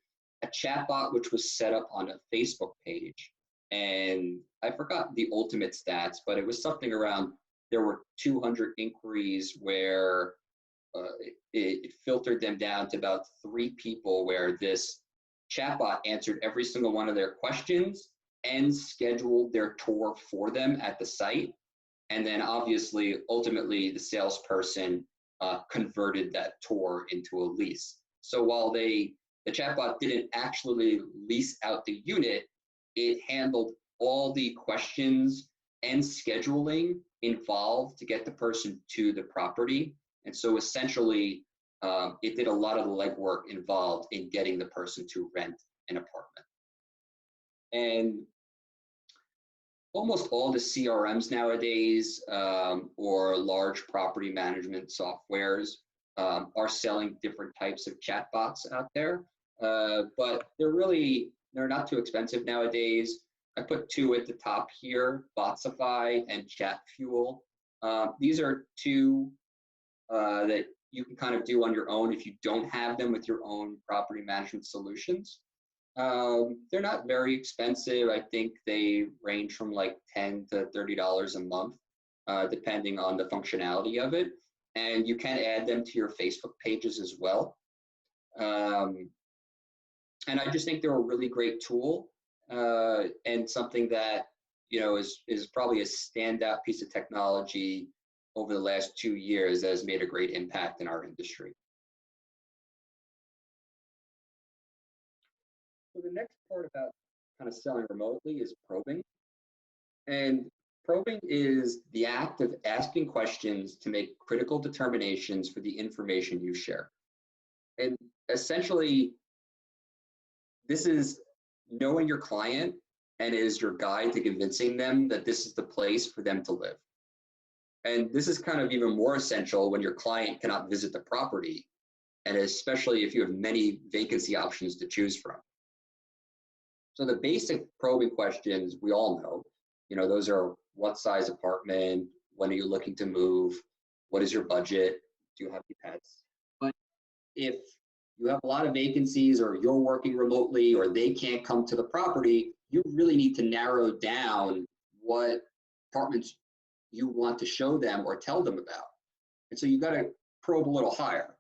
a chatbot which was set up on a Facebook page. And I forgot the ultimate stats, but it was something around there were 200 inquiries where it filtered them down to about 3 people, where this chatbot answered every single one of their questions and scheduled their tour for them at the site. And then obviously, ultimately, the salesperson converted that tour into a lease. So while the chatbot didn't actually lease out the unit, it handled all the questions and scheduling involved to get the person to the property. And so essentially, it did a lot of the legwork involved in getting the person to rent an apartment. And almost all the CRMs nowadays, or large property management softwares, are selling different types of chatbots out there. But they're not too expensive nowadays. I put 2 at the top here, Botsify and ChatFuel. These are 2 that you can kind of do on your own if you don't have them with your own property management solutions. They're not very expensive. I think they range from like $10 to $30 a month, depending on the functionality of it. And you can add them to your Facebook pages as well. And I just think they're a really great tool, and something that, you know, is probably a standout piece of technology over the last 2 years that has made a great impact in our industry. So the next part about kind of selling remotely is probing. And probing is the act of asking questions to make critical determinations for the information you share. And essentially, this is knowing your client and is your guide to convincing them that this is the place for them to live. And this is kind of even more essential when your client cannot visit the property, and especially if you have many vacancy options to choose from. So the basic probing questions we all know, you know, those are: what size apartment, when are you looking to move, what is your budget, do you have any pets? But if you have a lot of vacancies, or you're working remotely, or they can't come to the property, you really need to narrow down what apartments you want to show them or tell them about. And so you got to probe a little higher,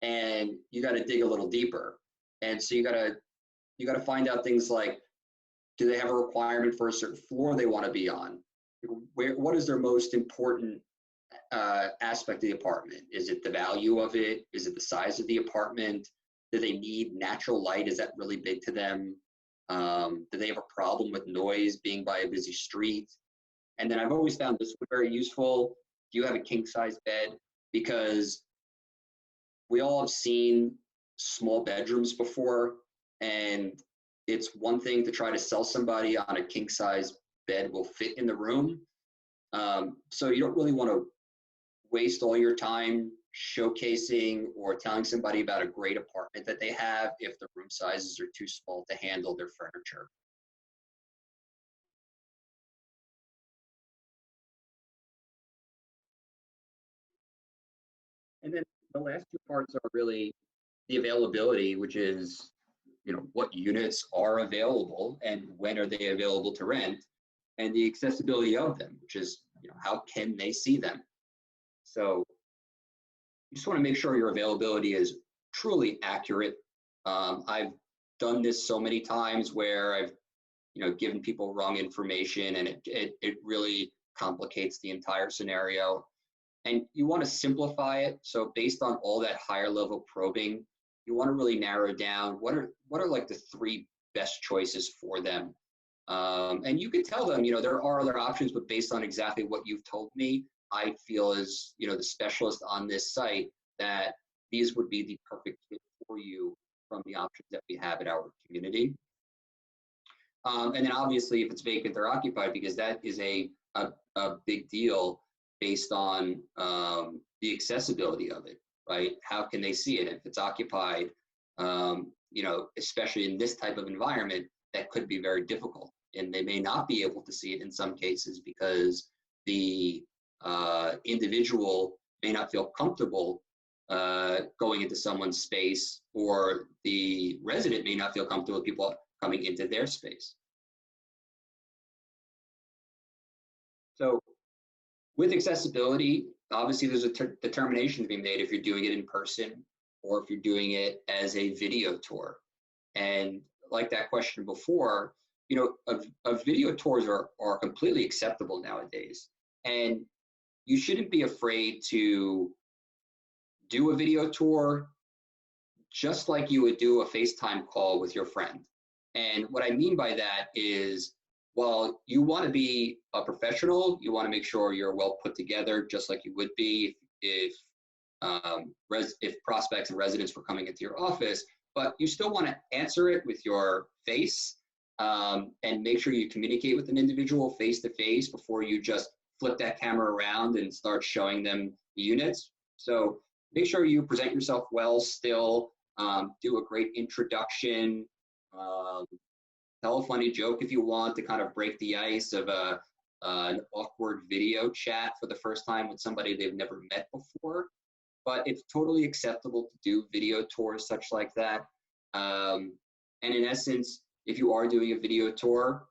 and you got to dig a little deeper. And so you got to find out things like, do they have a requirement for a certain floor they want to be on? What is their most important aspect of the apartment? Is it the value of it? Is it the size of the apartment? Do they need natural light? Is that really big to them? Do they have a problem with noise being by a busy street? And then I've always found this one very useful. Do you have a king size bed? Because we all have seen small bedrooms before, and it's one thing to try to sell somebody on a king size bed will fit in the room. So you don't really want to waste all your time showcasing or telling somebody about a great apartment that they have if the room sizes are too small to handle their furniture. And then the last 2 parts are really the availability, which is, you know, what units are available and when are they available to rent, and the accessibility of them, which is, you know, how can they see them? So you just want to make sure your availability is truly accurate. I've done this so many times where I've, you know, given people wrong information, and it really complicates the entire scenario. And you want to simplify it. So based on all that higher level probing, you want to really narrow down what are like the 3 best choices for them. And you can tell them, you know, there are other options, but based on exactly what you've told me, I feel as, you know, the specialist on this site, that these would be the perfect fit for you from the options that we have in our community. And then obviously if it's vacant or occupied, because that is a big deal based on the accessibility of it, right? How can they see it? If it's occupied, you know, especially in this type of environment, that could be very difficult. and they may not be able to see it in some cases because the individual may not feel comfortable going into someone's space, or the resident may not feel comfortable with people coming into their space. So with accessibility, obviously there's a determination to be made if you're doing it in person or if you're doing it as a video tour. And like that question before, you know, video tours are completely acceptable nowadays. And you shouldn't be afraid to do a video tour just like you would do a FaceTime call with your friend. And what I mean by that is, while you want to be a professional, you want to make sure you're well put together, just like you would be if prospects and residents were coming into your office, but you still want to answer it with your face, and make sure you communicate with an individual face to face before you just flip that camera around and start showing them the units. So make sure you present yourself well still, do a great introduction, tell a funny joke if you want to kind of break the ice of an awkward video chat for the first time with somebody they've never met before. But it's totally acceptable to do video tours such like that. And in essence, if you are doing a video tour,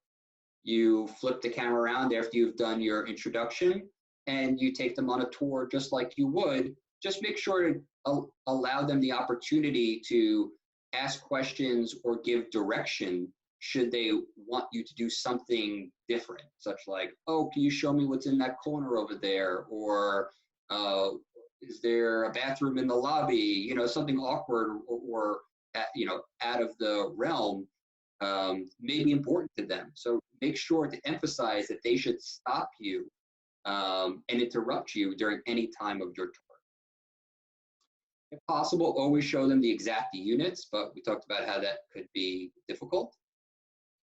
you flip the camera around after you've done your introduction and you take them on a tour just like you would. Just make sure to allow them the opportunity to ask questions or give direction should they want you to do something different, such like, oh, can you show me what's in that corner over there? Or is there a bathroom in the lobby? You know, something awkward or you know, out of the realm may be important to them. So make sure to emphasize that they should stop you and interrupt you during any time of your tour. If possible, always show them the exact units, but we talked about how that could be difficult.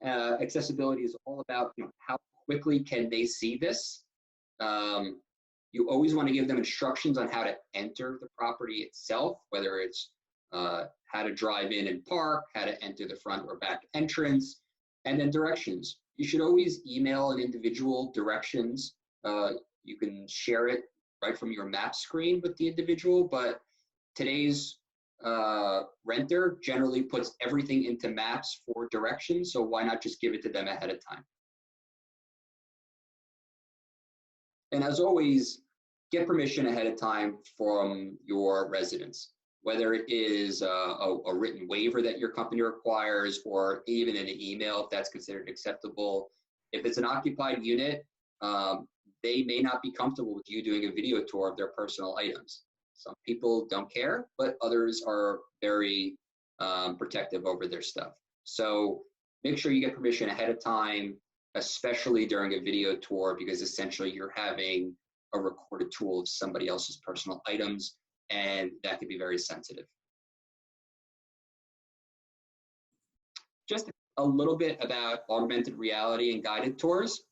Accessibility is all about, you know, how quickly can they see this. You always want to give them instructions on how to enter the property itself, whether it's how to drive in and park, how to enter the front or back entrance, and then directions. You should always email an individual directions. You can share it right from your map screen with the individual, but today's renter generally puts everything into maps for directions, so why not just give it to them ahead of time? And as always, get permission ahead of time from your residents, whether it is a written waiver that your company requires, or even in an email if that's considered acceptable. If it's an occupied unit, they may not be comfortable with you doing a video tour of their personal items. Some people don't care, but others are very protective over their stuff. So make sure you get permission ahead of time, especially during a video tour, because essentially you're having a recorded tool of somebody else's personal items, and that can be very sensitive. Just a little bit about augmented reality and guided tours.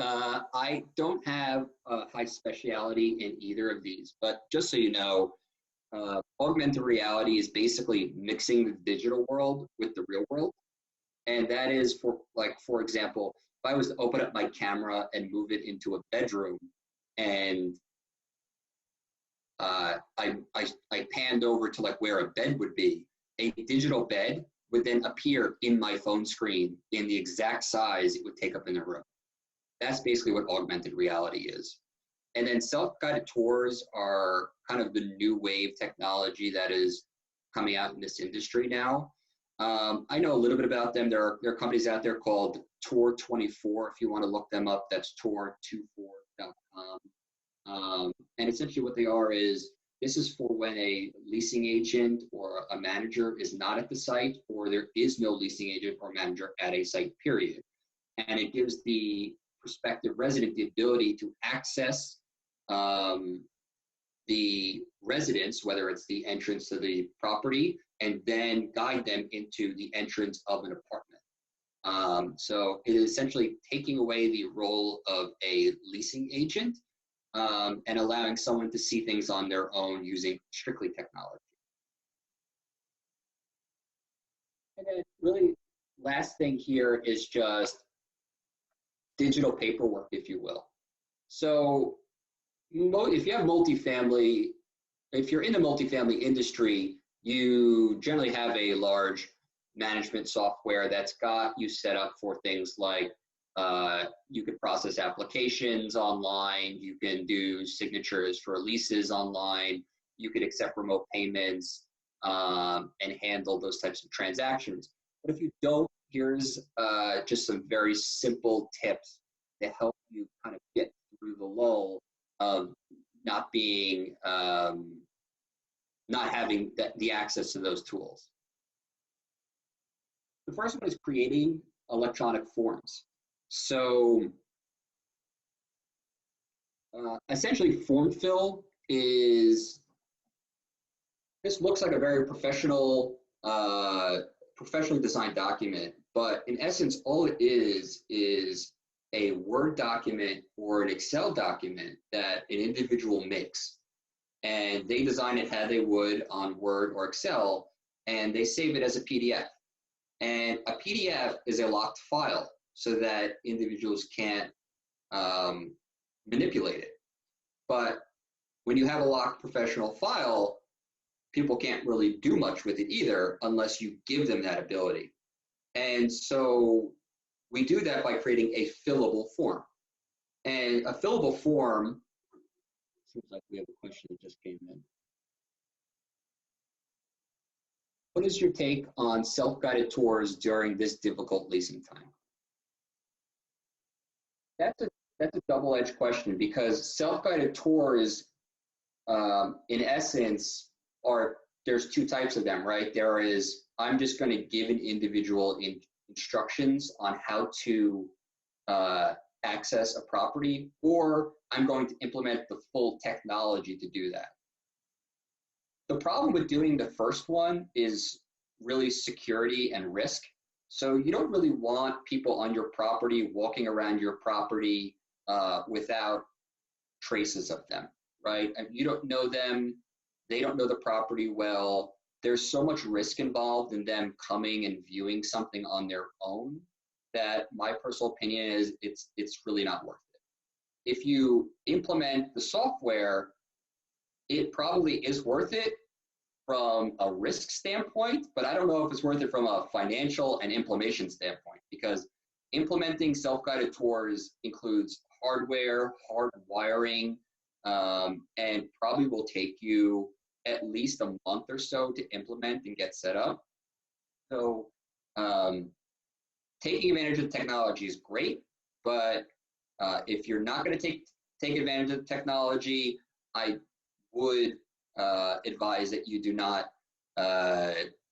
I don't have a high specialty in either of these, but just so you know, augmented reality is basically mixing the digital world with the real world. And that is for example, if I was to open up my camera and move it into a bedroom, and I panned over to like where a bed would be, a digital bed would then appear in my phone screen in the exact size it would take up in the room. That's basically what augmented reality is. And then self-guided tours are kind of the new wave technology that is coming out in this industry now. I know a little bit about them. There are companies out there called Tour24. If you want to look them up, that's tour24.com. And essentially what they are is, this is for when a leasing agent or a manager is not at the site, or there is no leasing agent or manager at a site, period. And it gives the prospective resident the ability to access the residence, whether it's the entrance to the property, and then guide them into the entrance of an apartment. So it is essentially taking away the role of a leasing agent and allowing someone to see things on their own using strictly technology. And then really last thing here is just digital paperwork, if you will. So if you have multifamily, if you're in the multifamily industry, you generally have a large management software that's got you set up for things like you can process applications online, you can do signatures for leases online, you could accept remote payments and handle those types of transactions. But if you don't, here's just some very simple tips to help you kind of get through the lull of not being, not having the access to those tools. The first one is creating electronic forms. So essentially form fill is, this looks like a very professional, professionally designed document, but in essence, all it is a Word document or an Excel document that an individual makes. And they design it how they would on Word or Excel, and they save it as a PDF. And a PDF is a locked file so that individuals can't manipulate it. But when you have a locked professional file, people can't really do much with it either unless you give them that ability. And so we do that by creating a fillable form. And a fillable form, seems like we have a question that just came in. What is your take on self-guided tours during this difficult leasing time? That's a double-edged question, because self-guided tours, in essence, there's two types of them, right? There is, I'm just going to give an individual instructions on how to access a property, or I'm going to implement the full technology to do that. The problem with doing the first one is really security and risk. So you don't really want people on your property walking around your property without traces of them, right? And you don't know them, they don't know the property well. There's so much risk involved in them coming and viewing something on their own that my personal opinion is it's really not worth it. If you implement the software, it probably is worth it from a risk standpoint, but I don't know if it's worth it from a financial and implementation standpoint, because implementing self-guided tours includes hardware, hard wiring, and probably will take you at least a month or so to implement and get set up. So taking advantage of the technology is great, but if you're not going to take advantage of the technology, I would advise that you do not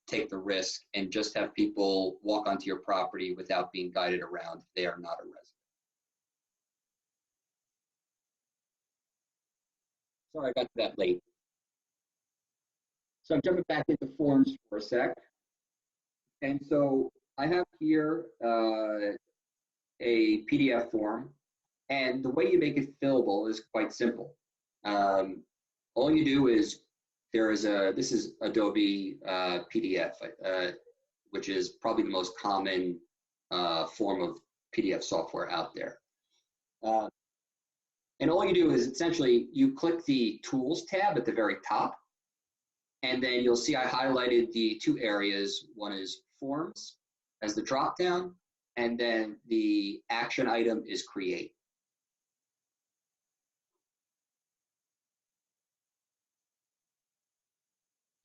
take the risk and just have people walk onto your property without being guided around if they are not a resident. Sorry, I got to that late. So I'm jumping back into forms for a sec. And so I have here a PDF form, and the way you make it fillable is quite simple. All you do is, this is Adobe PDF, which is probably the most common form of PDF software out there. And all you do is essentially you click the Tools tab at the very top, and then you'll see I highlighted the two areas. One is Forms as the drop-down, and then the action item is Create.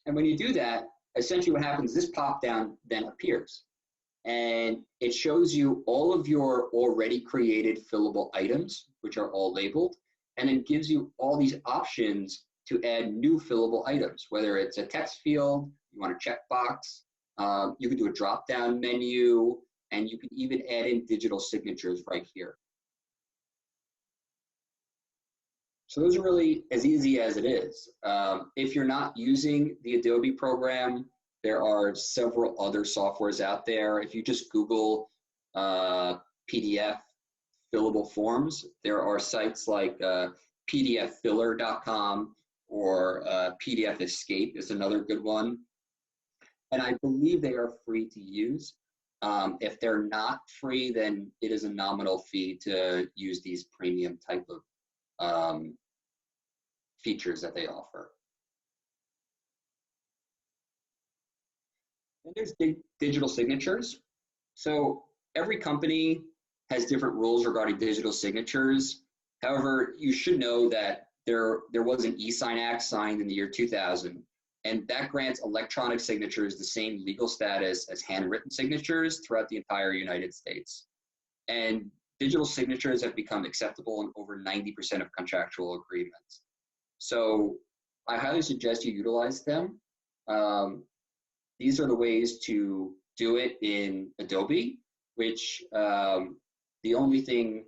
And when you do that, essentially what happens, this pop-down then appears. And it shows you all of your already created fillable items, which are all labeled, and then gives you all these options to add new fillable items, whether it's a text field, you want a checkbox, you can do a drop-down menu, and you can even add in digital signatures right here. So those are really as easy as it is. If you're not using the Adobe program, there are several other softwares out there. If you just Google PDF fillable forms, there are sites like pdffiller.com or PDF Escape is another good one. And I believe they are free to use. If they're not free, then it is a nominal fee to use these premium type of features that they offer. And there's digital signatures. So every company has different rules regarding digital signatures. However, you should know that there was an e-sign act signed in the year 2000, and that grants electronic signatures the same legal status as handwritten signatures throughout the entire United States. And digital signatures have become acceptable in over 90% of contractual agreements. So I highly suggest you utilize them. These are the ways to do it in Adobe, which the only thing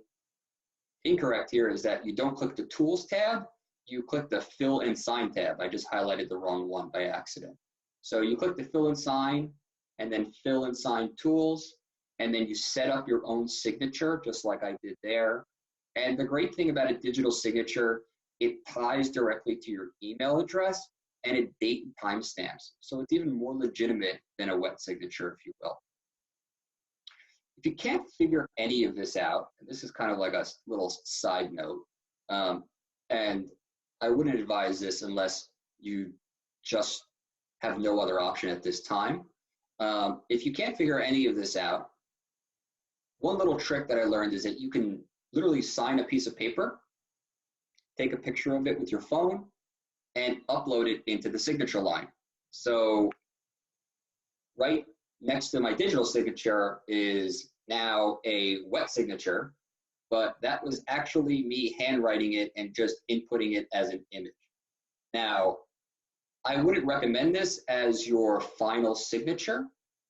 incorrect here is that you don't click the Tools tab, you click the Fill and Sign tab. I just highlighted the wrong one by accident. So you click the Fill and Sign, and then Fill and Sign Tools, and then you set up your own signature, just like I did there. And the great thing about a digital signature, it ties directly to your email address, and it date and timestamps. So it's even more legitimate than a wet signature, if you will. If you can't figure any of this out, and this is kind of like a little side note, and I wouldn't advise this unless you just have no other option at this time. If you can't figure any of this out, one little trick that I learned is that you can literally sign a piece of paper, take a picture of it with your phone, and upload it into the signature line. So right next to my digital signature is now a wet signature, but that was actually me handwriting it and just inputting it as an image. Now, I wouldn't recommend this as your final signature,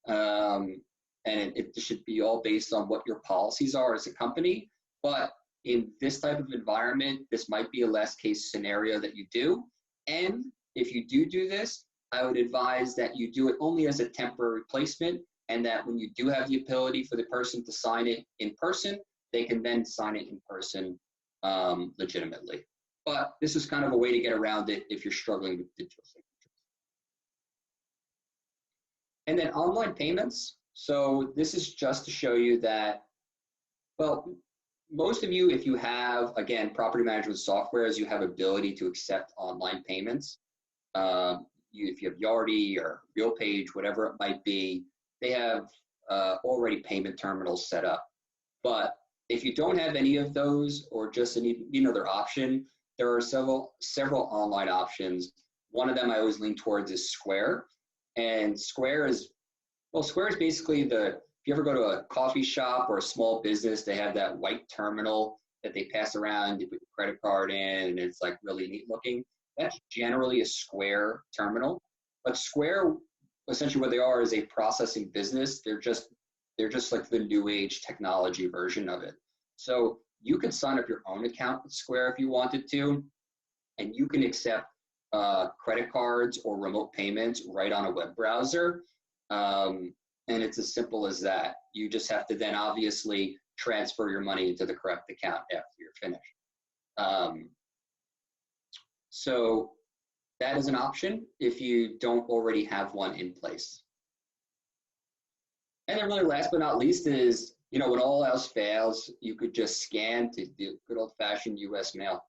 and it should be all based on what your policies are as a company, but in this type of environment, this might be a last case scenario that you do. And if you do this, I would advise that you do it only as a temporary replacement, and that when you do have the ability for the person to sign it in person, they can then sign it in person legitimately. But this is kind of a way to get around it if you're struggling with digital signatures. And then online payments. So this is just to show you that, well, most of you, if you have, again, property management softwares, you have ability to accept online payments. If you have Yardi or RealPage, whatever it might be, they have already payment terminals set up. But if you don't have any of those, or just need another option, there are several online options. One of them I always lean towards is Square. And Square is basically if you ever go to a coffee shop or a small business, they have that white terminal that they pass around, you put your credit card in, and it's like really neat looking. That's generally a Square terminal. But Square, essentially what they are is a processing business. They're just like the new age technology version of it. So you could sign up your own account with Square if you wanted to, and you can accept credit cards or remote payments right on a web browser. And it's as simple as that. You just have to then obviously transfer your money into the correct account after you're finished. So that is an option if you don't already have one in place. And then really last but not least is, when all else fails, you could just scan to the good old fashioned US mail.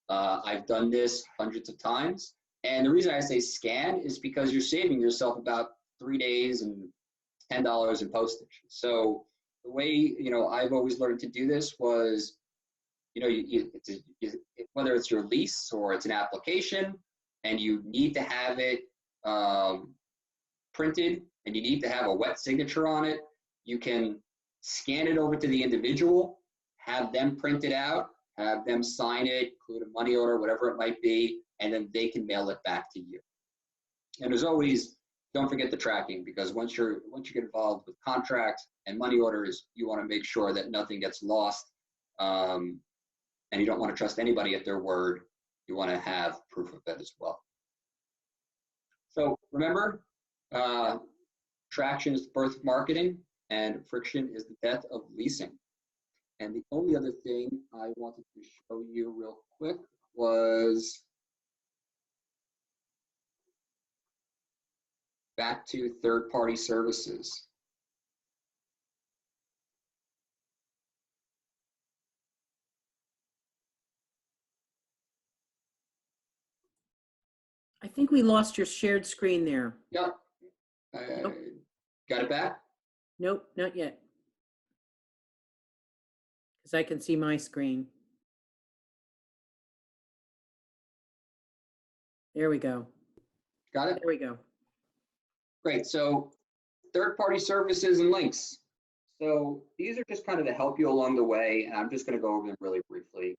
I've done this hundreds of times. And the reason I say scan is because you're saving yourself about 3 days and $10 in postage. So the way, I've always learned to do this was, whether it's your lease or it's an application and you need to have it printed and you need to have a wet signature on it, you can scan it over to the individual, have them print it out, have them sign it, include a money order, whatever it might be, and then they can mail it back to you. And as always, don't forget the tracking, because once you get involved with contracts and money orders, you want to make sure that nothing gets lost, and you don't want to trust anybody at their word. You want to have proof of that as well. So remember, traction is the birth of marketing, and friction is the death of leasing. And the only other thing I wanted to show you real quick was back to third-party services. I think we lost your shared screen there. Yep. Nope, Got it back? nope, not yet. Because I can see my screen. There we go. Got it? There we go. Great. So third-party services and links. So these are just kind of to help you along the way, and I'm just going to go over them really briefly.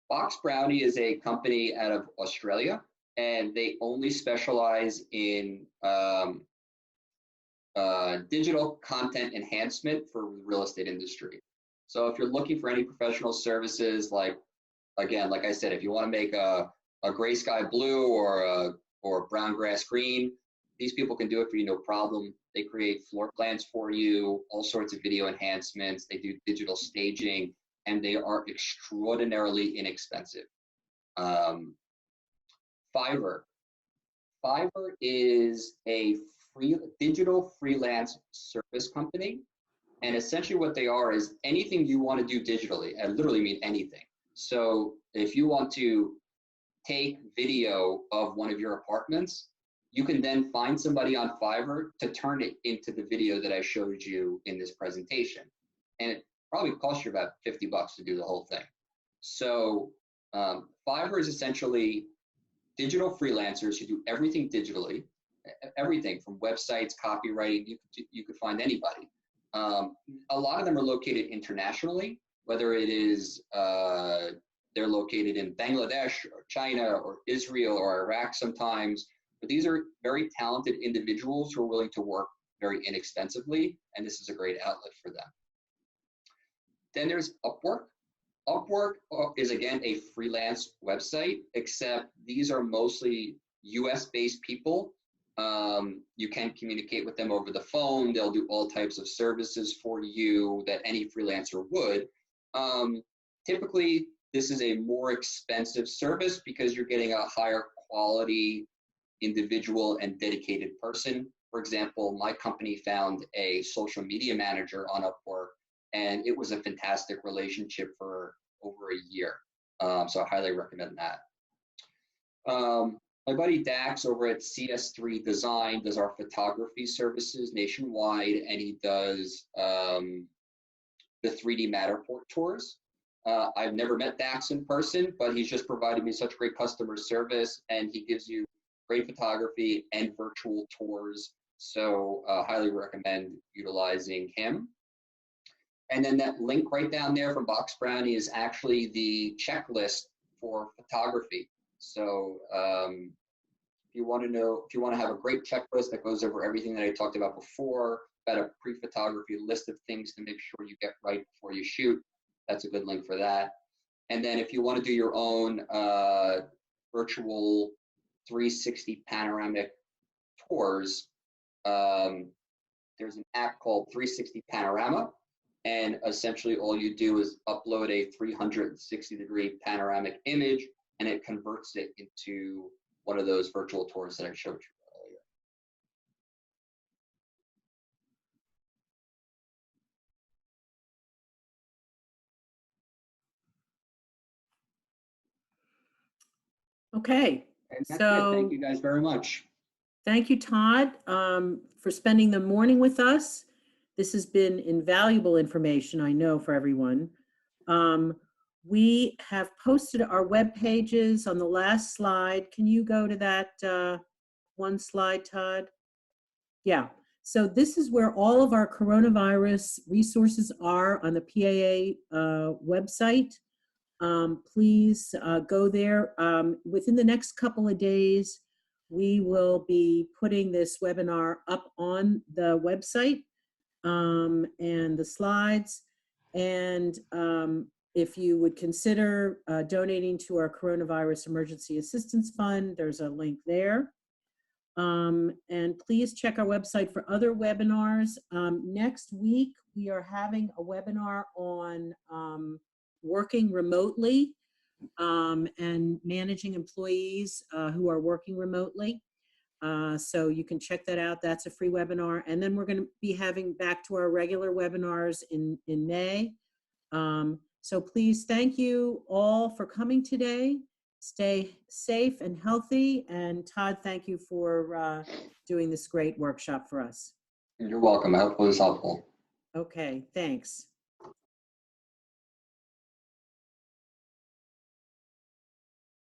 Box Brownie is a company out of Australia, and they only specialize in digital content enhancement for the real estate industry. So if you're looking for any professional services, like, again, like I said, if you want to make a gray sky blue or brown grass green, these people can do it for you, no problem. They create floor plans for you, all sorts of video enhancements. They do digital staging, and they are extraordinarily inexpensive. Fiverr. Fiverr is a digital freelance service company. And essentially what they are is anything you want to do digitally. I literally mean anything. So if you want to take video of one of your apartments, you can then find somebody on Fiverr to turn it into the video that I showed you in this presentation. And it probably costs you about $50 to do the whole thing. So Fiverr is essentially digital freelancers who do everything digitally, everything from websites, copywriting, you could find anybody. A lot of them are located internationally, whether it is they're located in Bangladesh or China or Israel or Iraq sometimes, but these are very talented individuals who are willing to work very inexpensively, and this is a great outlet for them. Then there's Upwork. Upwork is, again, a freelance website, except these are mostly US-based people. You can communicate with them over the phone. They'll do all types of services for you that any freelancer would. Typically, this is a more expensive service because you're getting a higher quality individual and dedicated person. For example, my company found a social media manager on Upwork, and it was a fantastic relationship for over a year. So I highly recommend that. My buddy Dax over at CS3 Design does our photography services nationwide, and he does the 3D Matterport tours. I've never met Dax in person, but he's just provided me such great customer service, and he gives you great photography and virtual tours. So highly recommend utilizing him. And then that link right down there from Box Brownie is actually the checklist for photography. So if you want to have a great checklist that goes over everything that I talked about before, about a pre-photography list of things to make sure you get right before you shoot, that's a good link for that. And then if you want to do your own virtual 360 panoramic tours, there's an app called 360 Panorama. And essentially all you do is upload a 360-degree panoramic image, and it converts it into one of those virtual tours that I showed you earlier. Okay. And that's it. Thank you guys very much. Thank you, Todd, for spending the morning with us. This has been invaluable information, I know, for everyone. We have posted our web pages on the last slide. Can you go to that one slide, Todd? Yeah. So this is where all of our coronavirus resources are on the PAA website. Please go there. Within the next couple of days, we will be putting this webinar up on the website and the slides. And if you would consider donating to our Coronavirus Emergency Assistance Fund, there's a link there. And please check our website for other webinars. Next week, we are having a webinar on working remotely and managing employees who are working remotely. So you can check that out. That's a free webinar. And then we're going to be having back to our regular webinars in May. So please, thank you all for coming today. Stay safe and healthy. And Todd, thank you for doing this great workshop for us. You're welcome. I hope it was helpful. Okay, thanks.